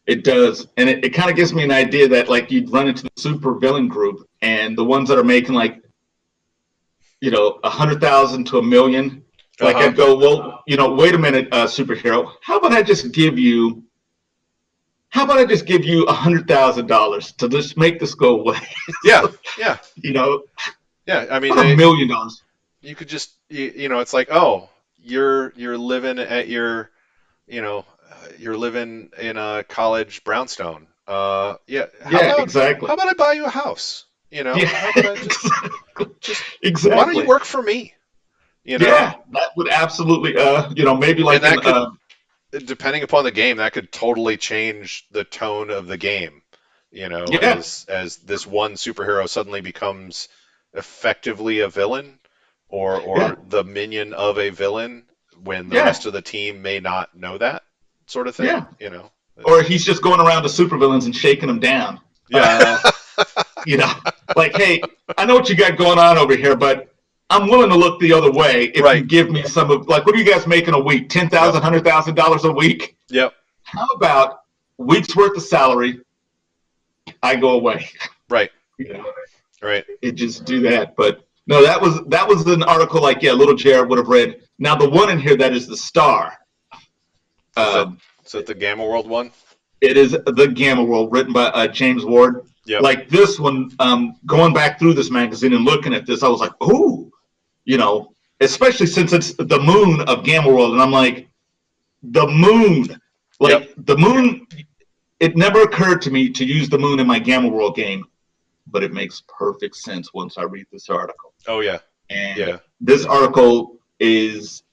It does, and it kind of gives me an idea that like you'd run into the supervillain group, and the ones that are making like, 100,000 to $1 million. Like I'd go, well, wait a minute, superhero. How about I just give you $100,000 to just make this go away? Yeah. Yeah, I mean, $1 million. You could just, it's like, oh, you're living at your, you're living in a college brownstone. Exactly. How about I buy you a house? How about I just exactly. Why don't you work for me? Yeah, that would absolutely, maybe like depending upon the game, that could totally change the tone of the game. As this one superhero suddenly becomes effectively a villain, or the minion of a villain, when the rest of the team may not know that sort of thing. Yeah. Or he's just going around to supervillains and shaking them down. Yeah. Like, hey, I know what you got going on over here, but I'm willing to look the other way if you give me some of, like, what are you guys making a week? $10,000, $100,000 a week? Yep. How about a week's worth of salary? I go away. Right. Right. It just do that. But no, that was an article like, Little Jared would have read. Now the one in here that is the star. Is that the Gamma World one? It is the Gamma World, written by James Ward. Yep. Like this one, going back through this magazine and looking at this, I was like, ooh, especially since it's the moon of Gamma World. And I'm like, the moon, the moon it never occurred to me to use the moon in my Gamma World game, but it makes perfect sense once I read this article. Oh yeah. And Yeah. this article is,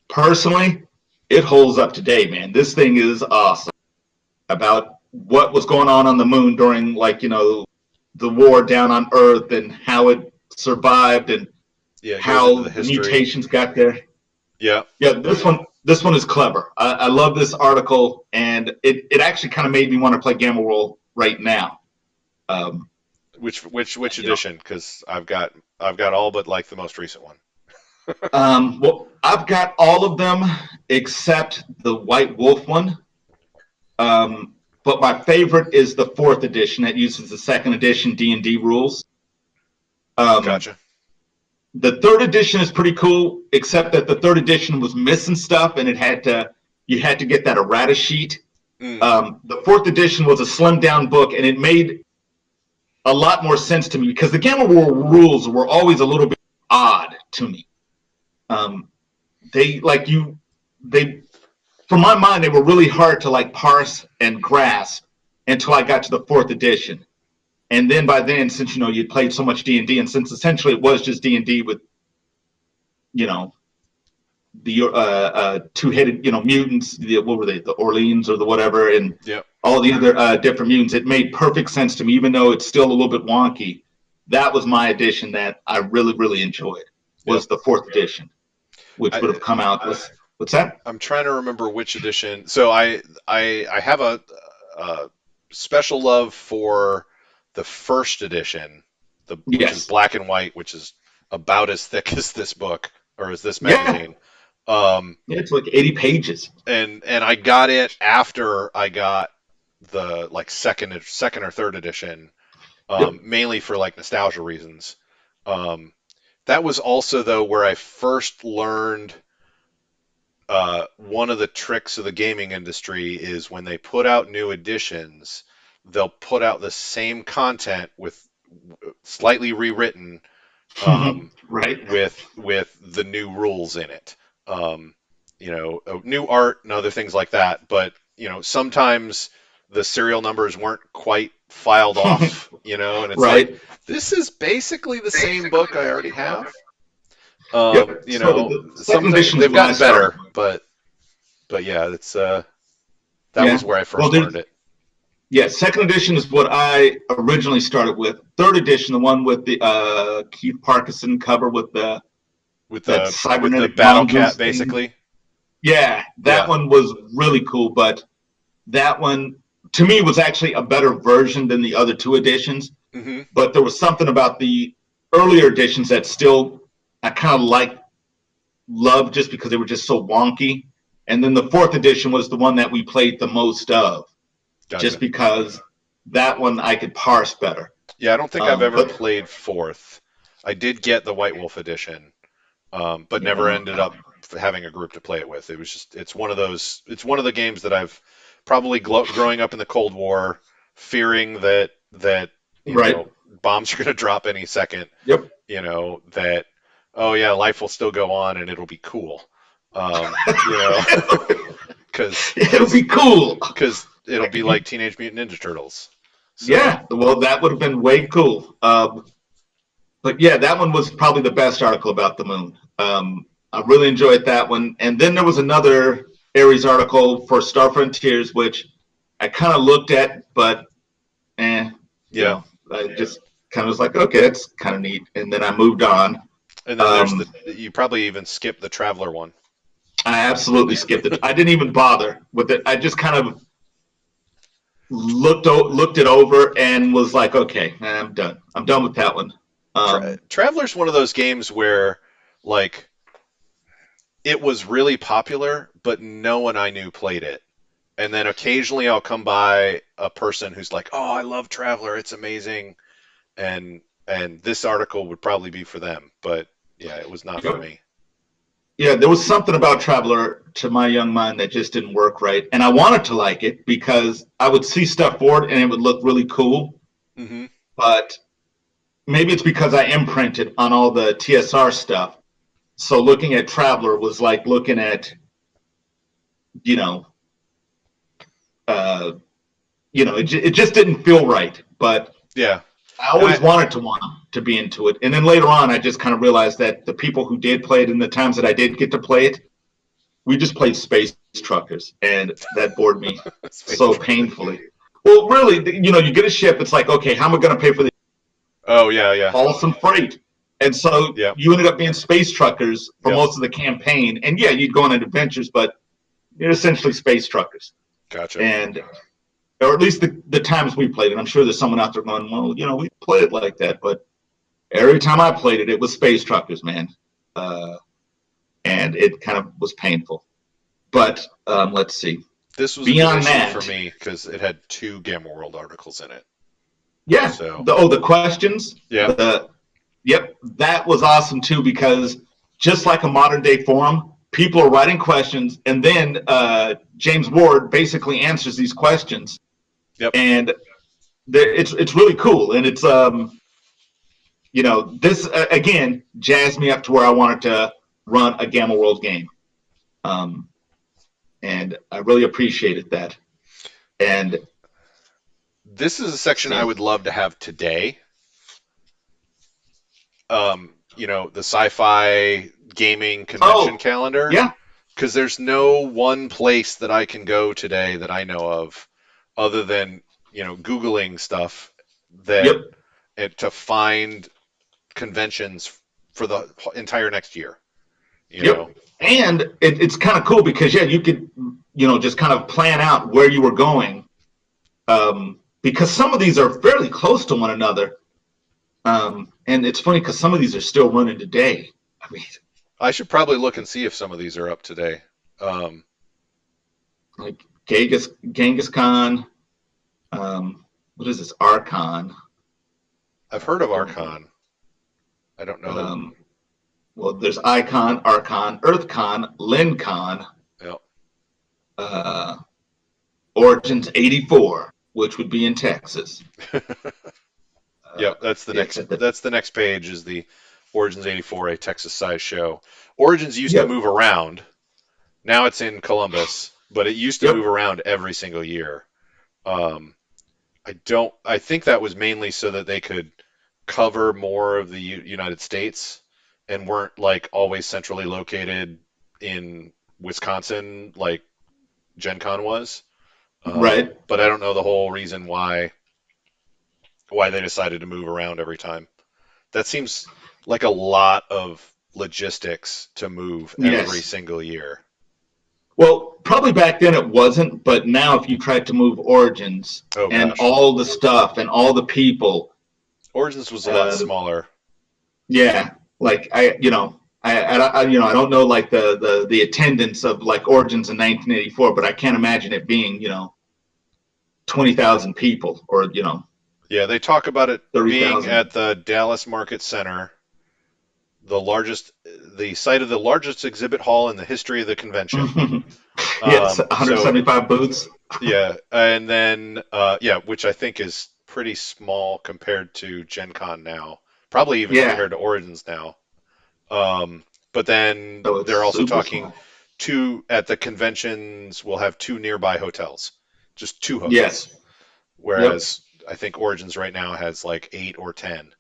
personally, it holds up today, man. This thing is awesome about what was going on the moon during, like, the war down on Earth and how it survived and Yeah, it goes into how the the history. mutations got there. Yeah. Yeah, this one is clever. I love this article, and it actually kind of made me want to play Gamma World right now. Which edition? Because I've got all but like the most recent one. Well, I've got all of them except the White Wolf one. But my favorite is the 4th edition that uses the 2nd edition D&D rules. Gotcha. The 3rd edition is pretty cool, except that the 3rd edition was missing stuff, and you had to get that errata sheet. The 4th edition was a slimmed down book, and it made a lot more sense to me because the Gamma World rules were always a little bit odd to me. From my mind, they were really hard to like parse and grasp until I got to the 4th edition. And then by then, since you'd played so much D&D, and since essentially it was just D&D with, the two-headed, mutants, what were they, the Orleans or the whatever, and all the other different mutants, it made perfect sense to me, even though it's still a little bit wonky. That was my edition that I really, really enjoyed, was the 4th edition, which would have come out. What's that? I'm trying to remember which edition. So I have a special love for the 1st edition, which is black and white, which is about as thick as this book or as this magazine. It's like 80 pages. And I got it after I got the like second or 3rd edition, mainly for like nostalgia reasons. That was also though where I first learned one of the tricks of the gaming industry is when they put out new editions, they'll put out the same content with slightly rewritten, right, with the new rules in it. New art and other things like that. But sometimes the serial numbers weren't quite filed off. And it's like, this is basically the same book I already have. Some things they've gotten better, but yeah, it's that was where I first learned it. Yeah, 2nd edition is what I originally started with. 3rd edition, the one with the Keith Parkinson cover with the battle cat, basically. Yeah, that one was really cool, but that one to me was actually a better version than the other 2 editions. Mm-hmm. But there was something about the earlier editions that still I kind of loved just because they were just so wonky. And then the 4th edition was the one that we played the most of. Gotcha. Just because that one I could parse better. Yeah, I don't think I've ever played 4th. I did get the White Wolf edition, but never ended up having a group to play it with. It was just it's one of the games that I've probably growing up in the Cold War, fearing that bombs are going to drop any second. Yep. That life will still go on and it'll be cool. Because it'll be cool. Because it'll be like Teenage Mutant Ninja Turtles. So. Yeah, well, that would have been way cool. But yeah, that one was probably the best article about the moon. I really enjoyed that one. And then there was another Ares article for Star Frontiers, which I kind of looked at, but I just kind of was like, okay, that's kind of neat. And then I moved on. And then you probably even skipped the Traveler one. I absolutely skipped it. I didn't even bother with it. I just kind of looked it over and was like, okay, I'm done. I'm done with that one. Traveler's one of those games where, like, it was really popular, but no one I knew played it. And then occasionally I'll come by a person who's like, oh, I love Traveler. It's amazing. And this article would probably be for them. But, yeah, it was not for me. Yeah, there was something about Traveler to my young mind that just didn't work right. And I wanted to like it because I would see stuff for it and it would look really cool. Mm-hmm. But maybe it's because I imprinted on all the TSR stuff. So looking at Traveler was like looking at, it just didn't feel right. But Yeah. I And always wanted to want to be into it. And then later on, I just kind of realized that the people who did play it and the times that I did get to play it, we just played Space Truckers, and that bored me Space so Trucker. painfully. Well, really, you get a ship. It's like, okay, how am I going to pay for the Oh yeah. awesome freight? And so Yeah. you ended up being Space Truckers for Yep. most of the campaign. And yeah, you'd go on adventures, but you're essentially Space Truckers. Gotcha. And or at least the times we played it. I'm sure there's someone out there going, well, we played it like that, but every time I played it, it was Space Truckers, man. And it kind of was painful. But let's see. This was Beyond a good issue that, for me because it had 2 Gamma World articles in it. yeah. So The questions. yeah. Yep, that was awesome too, because just like a modern day forum, people are writing questions, and then James Ward basically answers these questions. Yep. And it's really cool, and it's this again jazzed me up to where I wanted to run a Gamma World game, and I really appreciated that. And this is a section I would love to have today. The sci-fi gaming convention calendar. Yeah. Because there's no one place that I can go today that I know of, other than Googling stuff to find conventions for the entire next year. And it's kind of cool because you could just kind of plan out where you were going, because some of these are fairly close to one another. And it's funny because some of these are still running today. I mean, I should probably look and see if some of these are up today. Like Genghis Khan. What is this? Archon. I've heard of Archon. I don't know. Well, there's Icon, Archon, Earthcon, Lincon. Yep. Origins 84, which would be in Texas. Yep, that's the next. That's the next page. Is the Origins 84, a Texas-sized show. Origins used to move around. Now it's in Columbus, but it used to move around every single year. I think that was mainly so that they could cover more of the United States and weren't like always centrally located in Wisconsin like Gen Con was. Right. But I don't know the whole reason why they decided to move around every time. That seems like a lot of logistics to move every single year. Well, probably back then it wasn't, but now if you tried to move Origins all the stuff and all the people, Origins was a lot smaller. Yeah, like I don't know like the attendance of like Origins in 1984, but I can't imagine it being 20,000 people or Yeah, they talk about it 30,000. being at the Dallas Market Center, the site of the largest exhibit hall in the history of the convention. Yes, 175 booths. Yeah, and then which I think is pretty small compared to Gen Con now, probably even compared to Origins now. But then they're also talking at the conventions we'll have 2 nearby hotels, just 2 hotels. Yes. Whereas I think Origins right now has like 8 or 10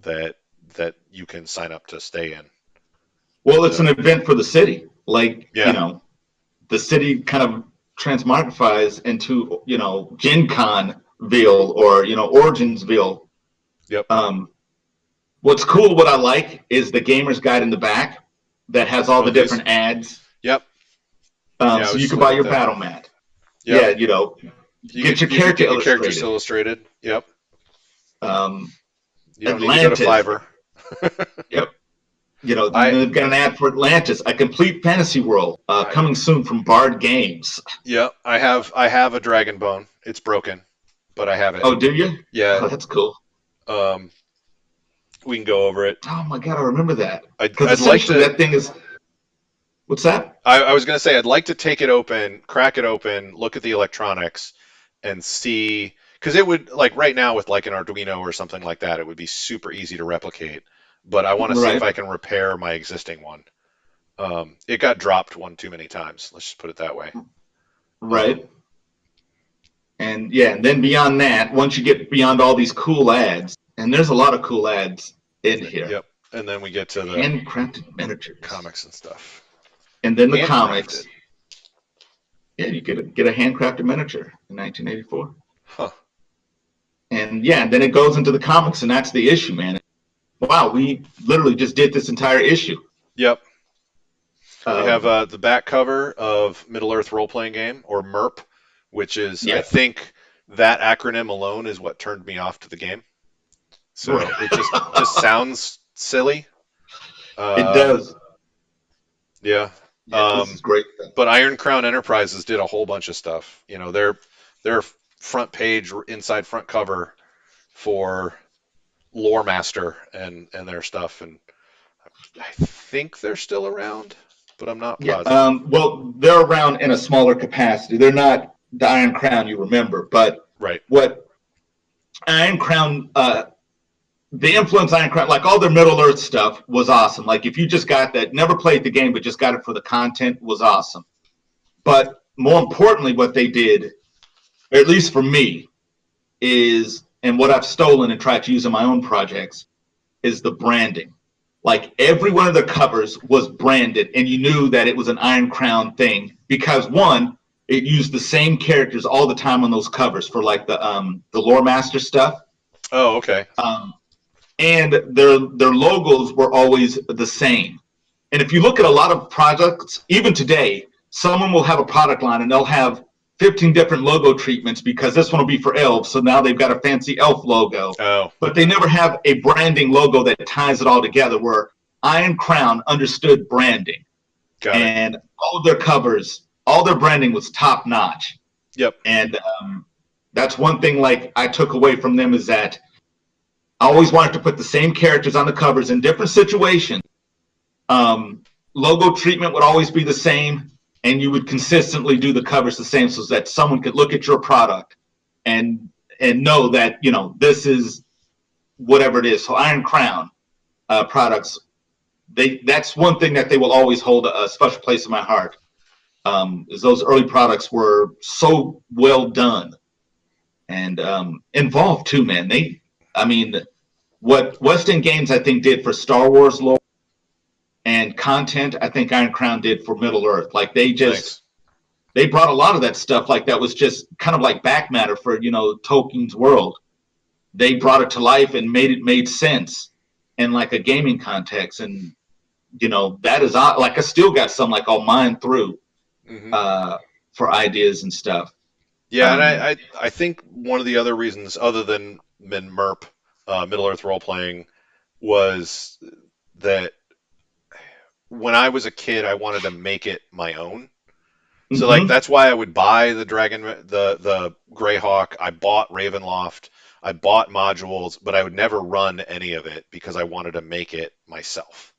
that you can sign up to stay in. Well, it's an event for the city. Like, the city kind of transmogrifies into, Gen Conville or, Originsville. Yep. What's cool, what I like, is the gamer's guide in the back that has all the different ads. Yep. So you can buy your battle mat. Yep. Yeah, get your character illustrated. Characters illustrated. Yep. You don't Atlantis. need to go to Fiverr. Yep. They've got an ad for Atlantis, a complete fantasy world, coming soon from Bard Games. Yeah, I have a Dragon Bone. It's broken, but I have it. Oh, do you? Yeah. Oh, that's cool. We can go over it. Oh my god, I remember that. I'd like to. That thing is. What's that? I was going to say I'd like to take it open, crack it open, look at the electronics, and see, because it would, like right now with like an Arduino or something like that, it would be super easy to replicate. But I want to see if I can repair my existing one. It got dropped one too many times. Let's just put it that way. Right. And yeah, and then beyond that, once you get beyond all these cool ads, and there's a lot of cool ads in here, Yep. And then we get to the handcrafted miniatures, comics and stuff. and then the Handcrafted. comics. Yeah, you get a handcrafted miniature in 1984, Huh. and yeah, then it goes into the comics, and that's the issue, man. Wow, we literally just did this entire issue. Yep. We have Um, the back cover of Middle Earth Role Playing Game, or MERP, which is, I yeah, think, that acronym alone is what turned me off to the game. So it just sounds silly. it Uh, does. yeah. Yeah, this is great. But Iron Crown Enterprises did a whole bunch of stuff. You know, their front page, inside front cover for Lore Master and their stuff, and I think they're still around, but I'm not Yeah. positive. Well, they're around in a smaller capacity. They're not the Iron Crown you remember, but Right. what Iron Crown, the influence Iron Crown, like all their Middle Earth stuff was awesome. Like if you just got that, never played the game, but just got it for the content, was awesome. But more importantly, what they did, or at least for me, is, and what I've stolen and tried to use in my own projects, is the branding. Like every one of the covers was branded, and you knew that it was an Iron Crown thing because one, it used the same characters all the time on those covers for like the Lore Master stuff, Oh, okay. and their logos were always the same. And if you look at a lot of products, even today, someone will have a product line and they'll have 15 different logo treatments because this one will be for elves, so now they've got a fancy elf logo. Oh, But they never have a branding logo that ties it all together where Iron Crown understood branding. got it. And all of their covers, all their branding was top notch. Yep. And that's one thing like I took away from them is that I always wanted to put the same characters on the covers in different situations. Logo treatment would always be the same, and you would consistently do the covers the same so that someone could look at your product and know that, you know, this is whatever it is. So Iron Crown products, that's one thing that they will always hold a special place in my heart. Is those early products were so well done and involved too, man. I mean, what West End Games I think did for Star Wars lore and content, I think Iron Crown did for Middle Earth. Like Thanks. they brought a lot of that stuff like that was just kind of like back matter for, you know, Tolkien's world. They brought it to life and made sense in like a gaming context. And you know, that is like I still got some like I'll mine through Hmm. for ideas and stuff. Yeah, and Um, I think one of the other reasons, other than MERP, Middle Earth Role Playing, was that when I was a kid, I wanted to make it my own. So like mhm. that's why I would buy the the Greyhawk. I bought Ravenloft. I bought modules, but I would never run any of it because I wanted to make it myself.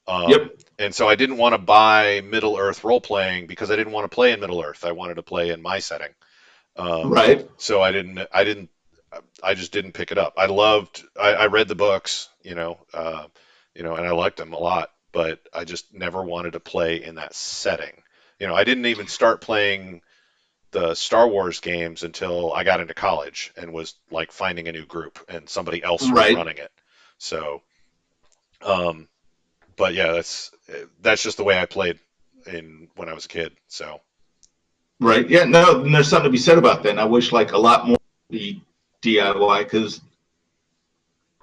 Yep. And so I didn't want to buy Middle Earth role playing because I didn't want to play in Middle Earth. I wanted to play in my setting. Right. So I just didn't pick it up. I read the books, and I liked them a lot, but I just never wanted to play in that setting. I didn't even start playing the Star Wars games until I got into college and was like finding a new group and somebody else was Right. running it. So, um, but yeah, that's just the way I played in when I was a kid. So, Right. Yeah. No, and there's something to be said about that. And I wish like a lot more would be DIY because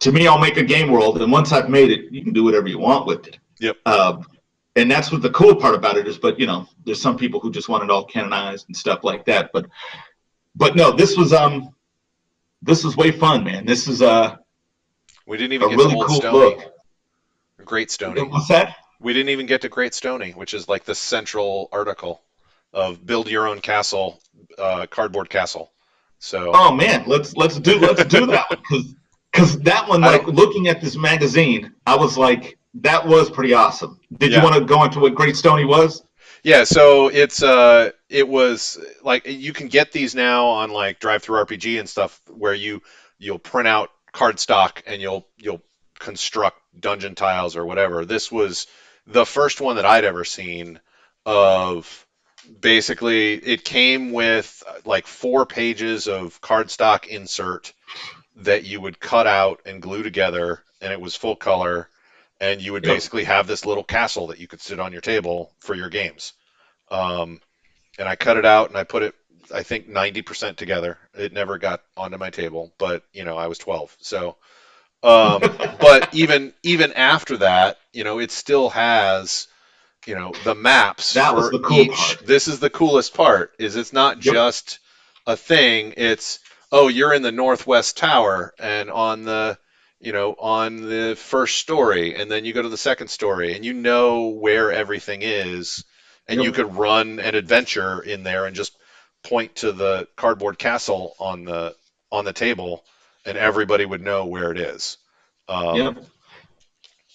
to me, I'll make a game world, and once I've made it, you can do whatever you want with it. yep. Uh, and that's what the cool part about it is. But you know, there's some people who just want it all canonized and stuff like that. But no, this was way fun, man. This is We didn't even a get to really Old cool Stony, book. Great Stony. What's that? We didn't even get to Great Stony, which is like the central article of build your own castle, cardboard castle. So, Oh man, let's do that one because that one, I like don't. looking at this magazine, I was like, that was pretty awesome. Did you Yeah. want to go into what Great Stony was? Yeah, so it was like you can get these now on like Drive Through RPG and stuff where you'll print out cardstock and you'll construct dungeon tiles or whatever. This was the first one that I'd ever seen of basically it came with like 4 pages of cardstock insert that you would cut out and glue together, and it was full color, and you would Yep. basically have this little castle that you could sit on your table for your games. Um, and I cut it out and I put it, I think, 90% together. It never got onto my table, but I was 12, so. But even after that, it still has the maps That was for the cool each. part. This is the coolest part, is it's not Yep. just a thing. It's, oh, you're in the northwest tower, and on the first story, and then you go to the second story, and you know where everything is, and you Yep. could run an adventure in there and just point to the cardboard castle on the table, and everybody would know where it is. Um, Yep.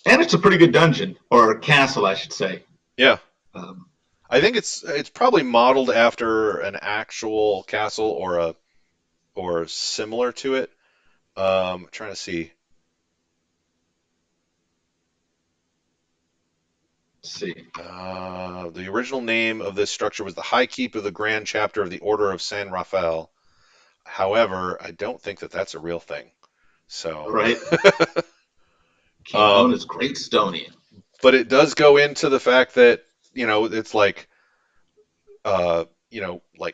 And it's a pretty good dungeon or castle, I should say. yeah. Um, I think it's probably modeled after an actual castle or similar to it. Trying to see. let's see. The original name of this structure was the High Keep of the Grand Chapter of the Order of San Rafael. However, I don't think that that's a real thing. All So, right. Became known um, as Great Stonian. but it does go into the fact that it's like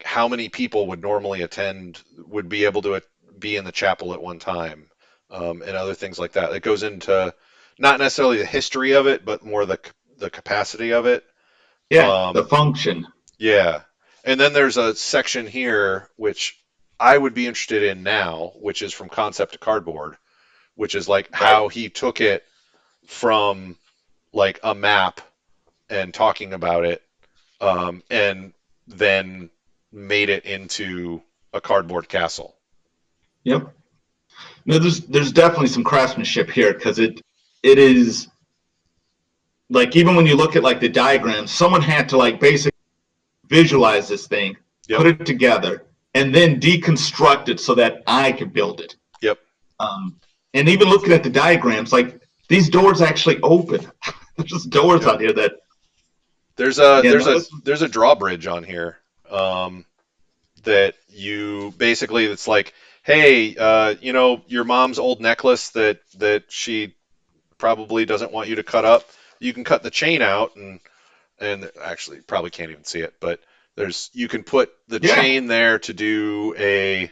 how many people would normally would be able to be in the chapel at one time, and other things like that. It goes into not necessarily the history of it, but more the capacity of it. Yeah, the Um, function. yeah, and then there's a section here which I would be interested in now, which is from concept to cardboard, which is like Right. how he took it from like a map and talking about it, and then made it into a cardboard castle. Yep. No, there's definitely some craftsmanship here because it is like even when you look at like the diagrams, someone had to like basically visualize this thing, Yep. put it together, and then deconstruct it so that I could build it. Yep. Um, and even looking at the diagrams, like these doors actually open. There's just doors Yep. out here that There's a yeah, there's no, a this, there's a drawbridge on here, that you basically, it's like, hey, your mom's old necklace that she probably doesn't want you to cut up. You can cut the chain out, and actually probably can't even see it, but you can put the yeah, chain there to do a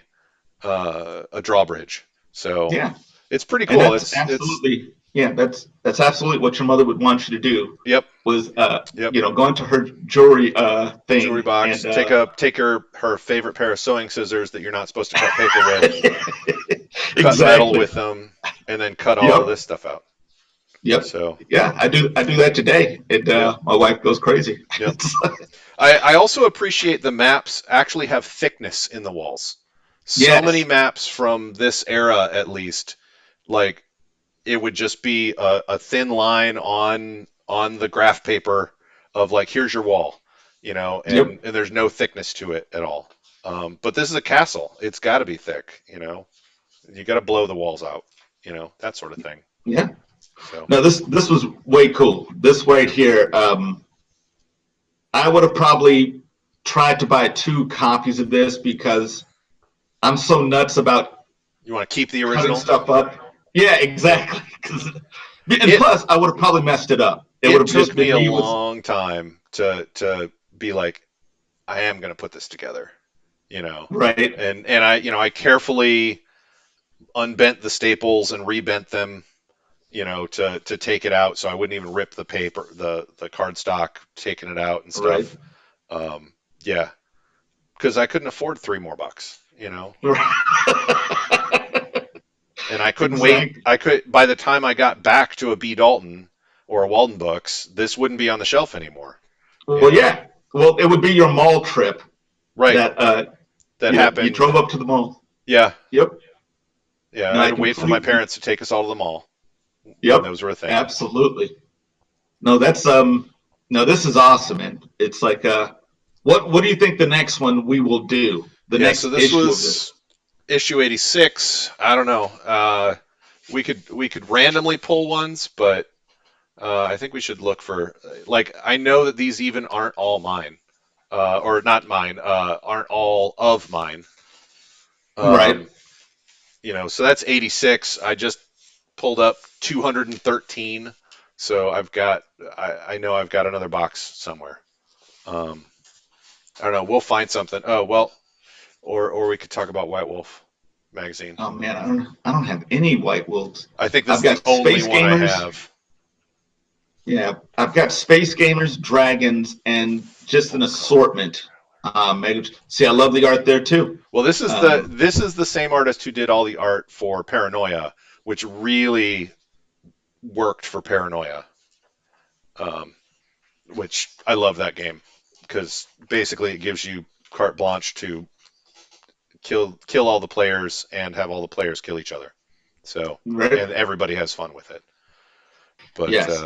drawbridge. So yeah. it's pretty And cool. that's It's absolutely yeah, that's absolutely what your mother would want you to do Yep. was Yep. go into her jewelry Jewelry thing box. and Take her favorite pair of sewing scissors that you're not supposed to cut paper with. Cut metal exactly. with them, and then cut all of Yep. this stuff out. Yep. So, Yeah, I do that today. And yep, my wife goes crazy. yep. I also appreciate the maps actually have thickness in the walls. So many Yes. maps from this era, at least, like it would just be a thin line on the graph paper of like, here's your wall, Yep. and there's no thickness to it at all. But this is a castle. It's got to be thick. You got to blow the walls out, that sort of thing. Yeah. So, No, this was way cool. This right here, I would have probably tried to buy 2 copies of this because I'm so nuts about you want to keep the cutting original? stuff up. Yeah, Yep. exactly. And It plus, I would have probably messed it up. It would it have took just me been a me with long time to be like, I am going to put this together, right, and I carefully unbent the staples and rebent them, to take it out, so I wouldn't even rip the paper, the cardstock, taking it out and right, stuff. Yeah, because I couldn't afford $3 more, right. and I couldn't wait. Exactly. By the time I got back to a B. Dalton or a Walden Books, this wouldn't be on the shelf anymore. You Well, know, yeah. Well, it would be your mall trip right? that That you happened. drove up to the mall. Yeah, Yep. yeah. No, I I had to wait for my completely. parents to take us all to the mall when Yep. those were a thing. Absolutely. No, that's no, this is awesome, and it's like what do you think the next one we will do? The Yeah. So next this issue of was this. issue 86. I don't know. We could randomly pull ones, but I think we should look for, like, I know that these even aren't all mine. or not mine, aren't all of mine. Right. Um, so that's 86. I just pulled up 213. So I know I've got another box somewhere. Um, I don't know. We'll find something. Oh, well, or we could talk about White Wolf magazine. Oh man, I don't have any White Wolves. I think this I've is the got only Space one I Gamers. have. Yeah, I've got Space Gamers, Dragons, and just an assortment. See, I love the art there too. Well, Um, this is the same artist who did all the art for Paranoia, which really worked for Paranoia. Um, which I love that game because basically it gives you carte blanche to kill all the players and have all the players kill each other. So right? and everybody has fun with it. But Yes,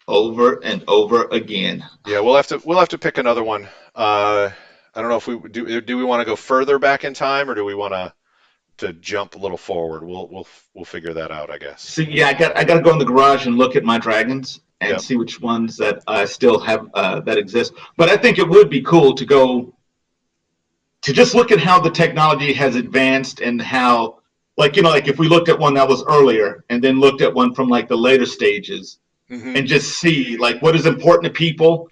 over and over again. yeah, we'll have to pick another one. I don't know if we do we want to go further back in time or do we want to jump a little forward? We'll figure that out, I guess. So yeah, I got to go in the garage and look at my dragons and Yep. see which ones that I still have that exist. But I think it would be cool to go to just look at how the technology has advanced and how, like like if we looked at one that was earlier and then looked at one from like the later stages Hmm. and just see like what is important to people,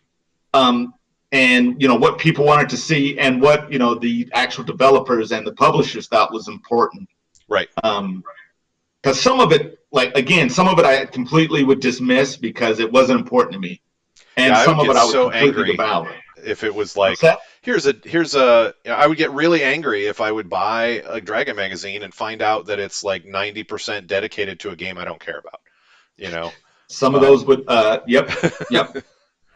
um, and what people wanted to see and what the actual developers and the publishers thought was important. Right. Because some of it, like again, some of it I completely would dismiss because it wasn't important to me, and Yeah, I some would of get it I would so completely angry devour. if it was What's like that? I would get really angry if I would buy a Dragon magazine and find out that it's like 90% dedicated to a game I don't care about. You know. Some of those Um, would. Yep, yep.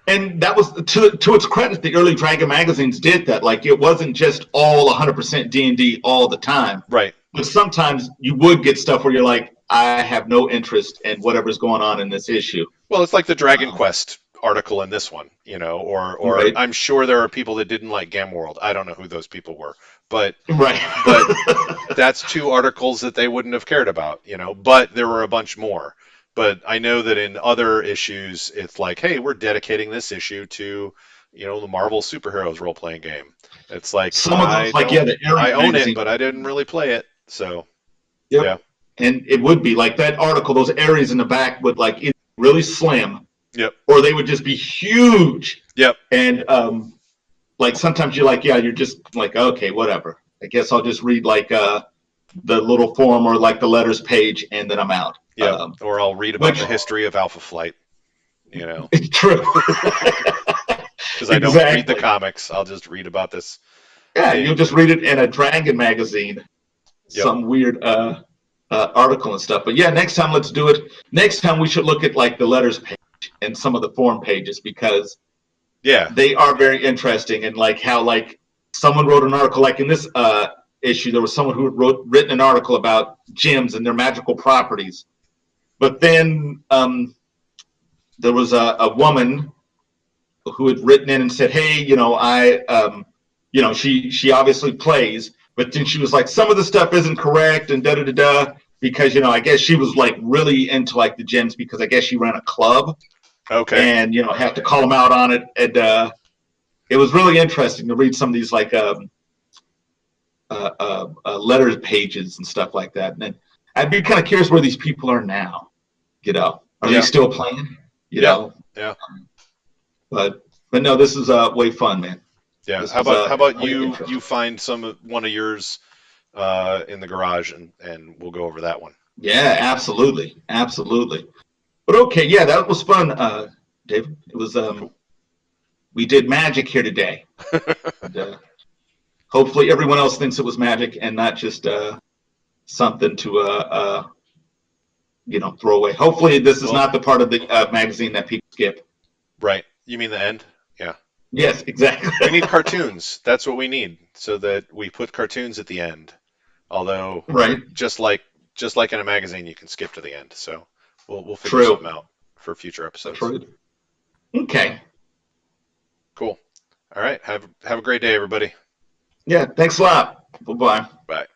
And that was to its credit, the early Dragon magazines did that. Like it wasn't just all 100% D&D all the time, right. but sometimes you would get stuff where you're like, I have no interest in whatever's going on in this issue. Well, it's like the Dragon Um, Quest article in this one, or right, I'm sure there are people that didn't like Gam World. I don't know who those people were, but right. but that's two articles that they wouldn't have cared about, but there were a bunch more. But I know that in other issues, it's like, hey, we're dedicating this issue to, the Marvel superheroes role playing game. It's like, Some of those, like yeah, the I Ares own it, magazine. but I didn't really play it. So, yeah, Yep. And it would be like that article, those areas in the back would like either really slim yep, or they would just be huge. yep, And like sometimes you're like, yeah, you're just like, okay, whatever. I guess I'll just read like the little form or like the letters page and then I'm out. yep. Or I'll read about Which the history of Alpha Flight, you know. is true. Because I don't read the Exactly. comics. I'll just read about this Yeah, you'll thing. just read it in a Dragon magazine, Yep. some weird article and stuff. But yeah, next time let's do it. Next time we should look at like the letters page and some of the forum pages because Yeah. they are very interesting and like how like someone wrote an article like in this issue there was someone who had written an article about gems and their magical properties, but then there was a woman who had written in and said, hey, I she obviously plays, but then she was like, some of the stuff isn't correct and da da da da because I guess she was like really into like the gems because I guess she ran a club Okay. and have to call them out on it. And it was really interesting to read some of these like letter pages and stuff like that. And I'd be kind of curious where these people are now. Are they Yeah. still playing? Yeah. Yeah. But no, this is way fun, man. Yeah. This How was about really you interesting. find one of yours in the garage and we'll go over that one. Yeah, absolutely, absolutely. But okay, yeah, that was fun, David. It was Cool. we did magic here today. And, hopefully, everyone else thinks it was magic and not just something to throw away. Hopefully, this is Well, not the part of the magazine that people skip. right. You mean the end? Yeah. Yes, exactly. We need cartoons. That's what we need, so that we put cartoons at the end. Although, Right. just like in a magazine, you can skip to the end. So we'll figure True. something out for future That's episodes. right. Okay. Cool. All right. Have a great day, everybody. Yeah. Thanks a lot. Bye bye. Bye.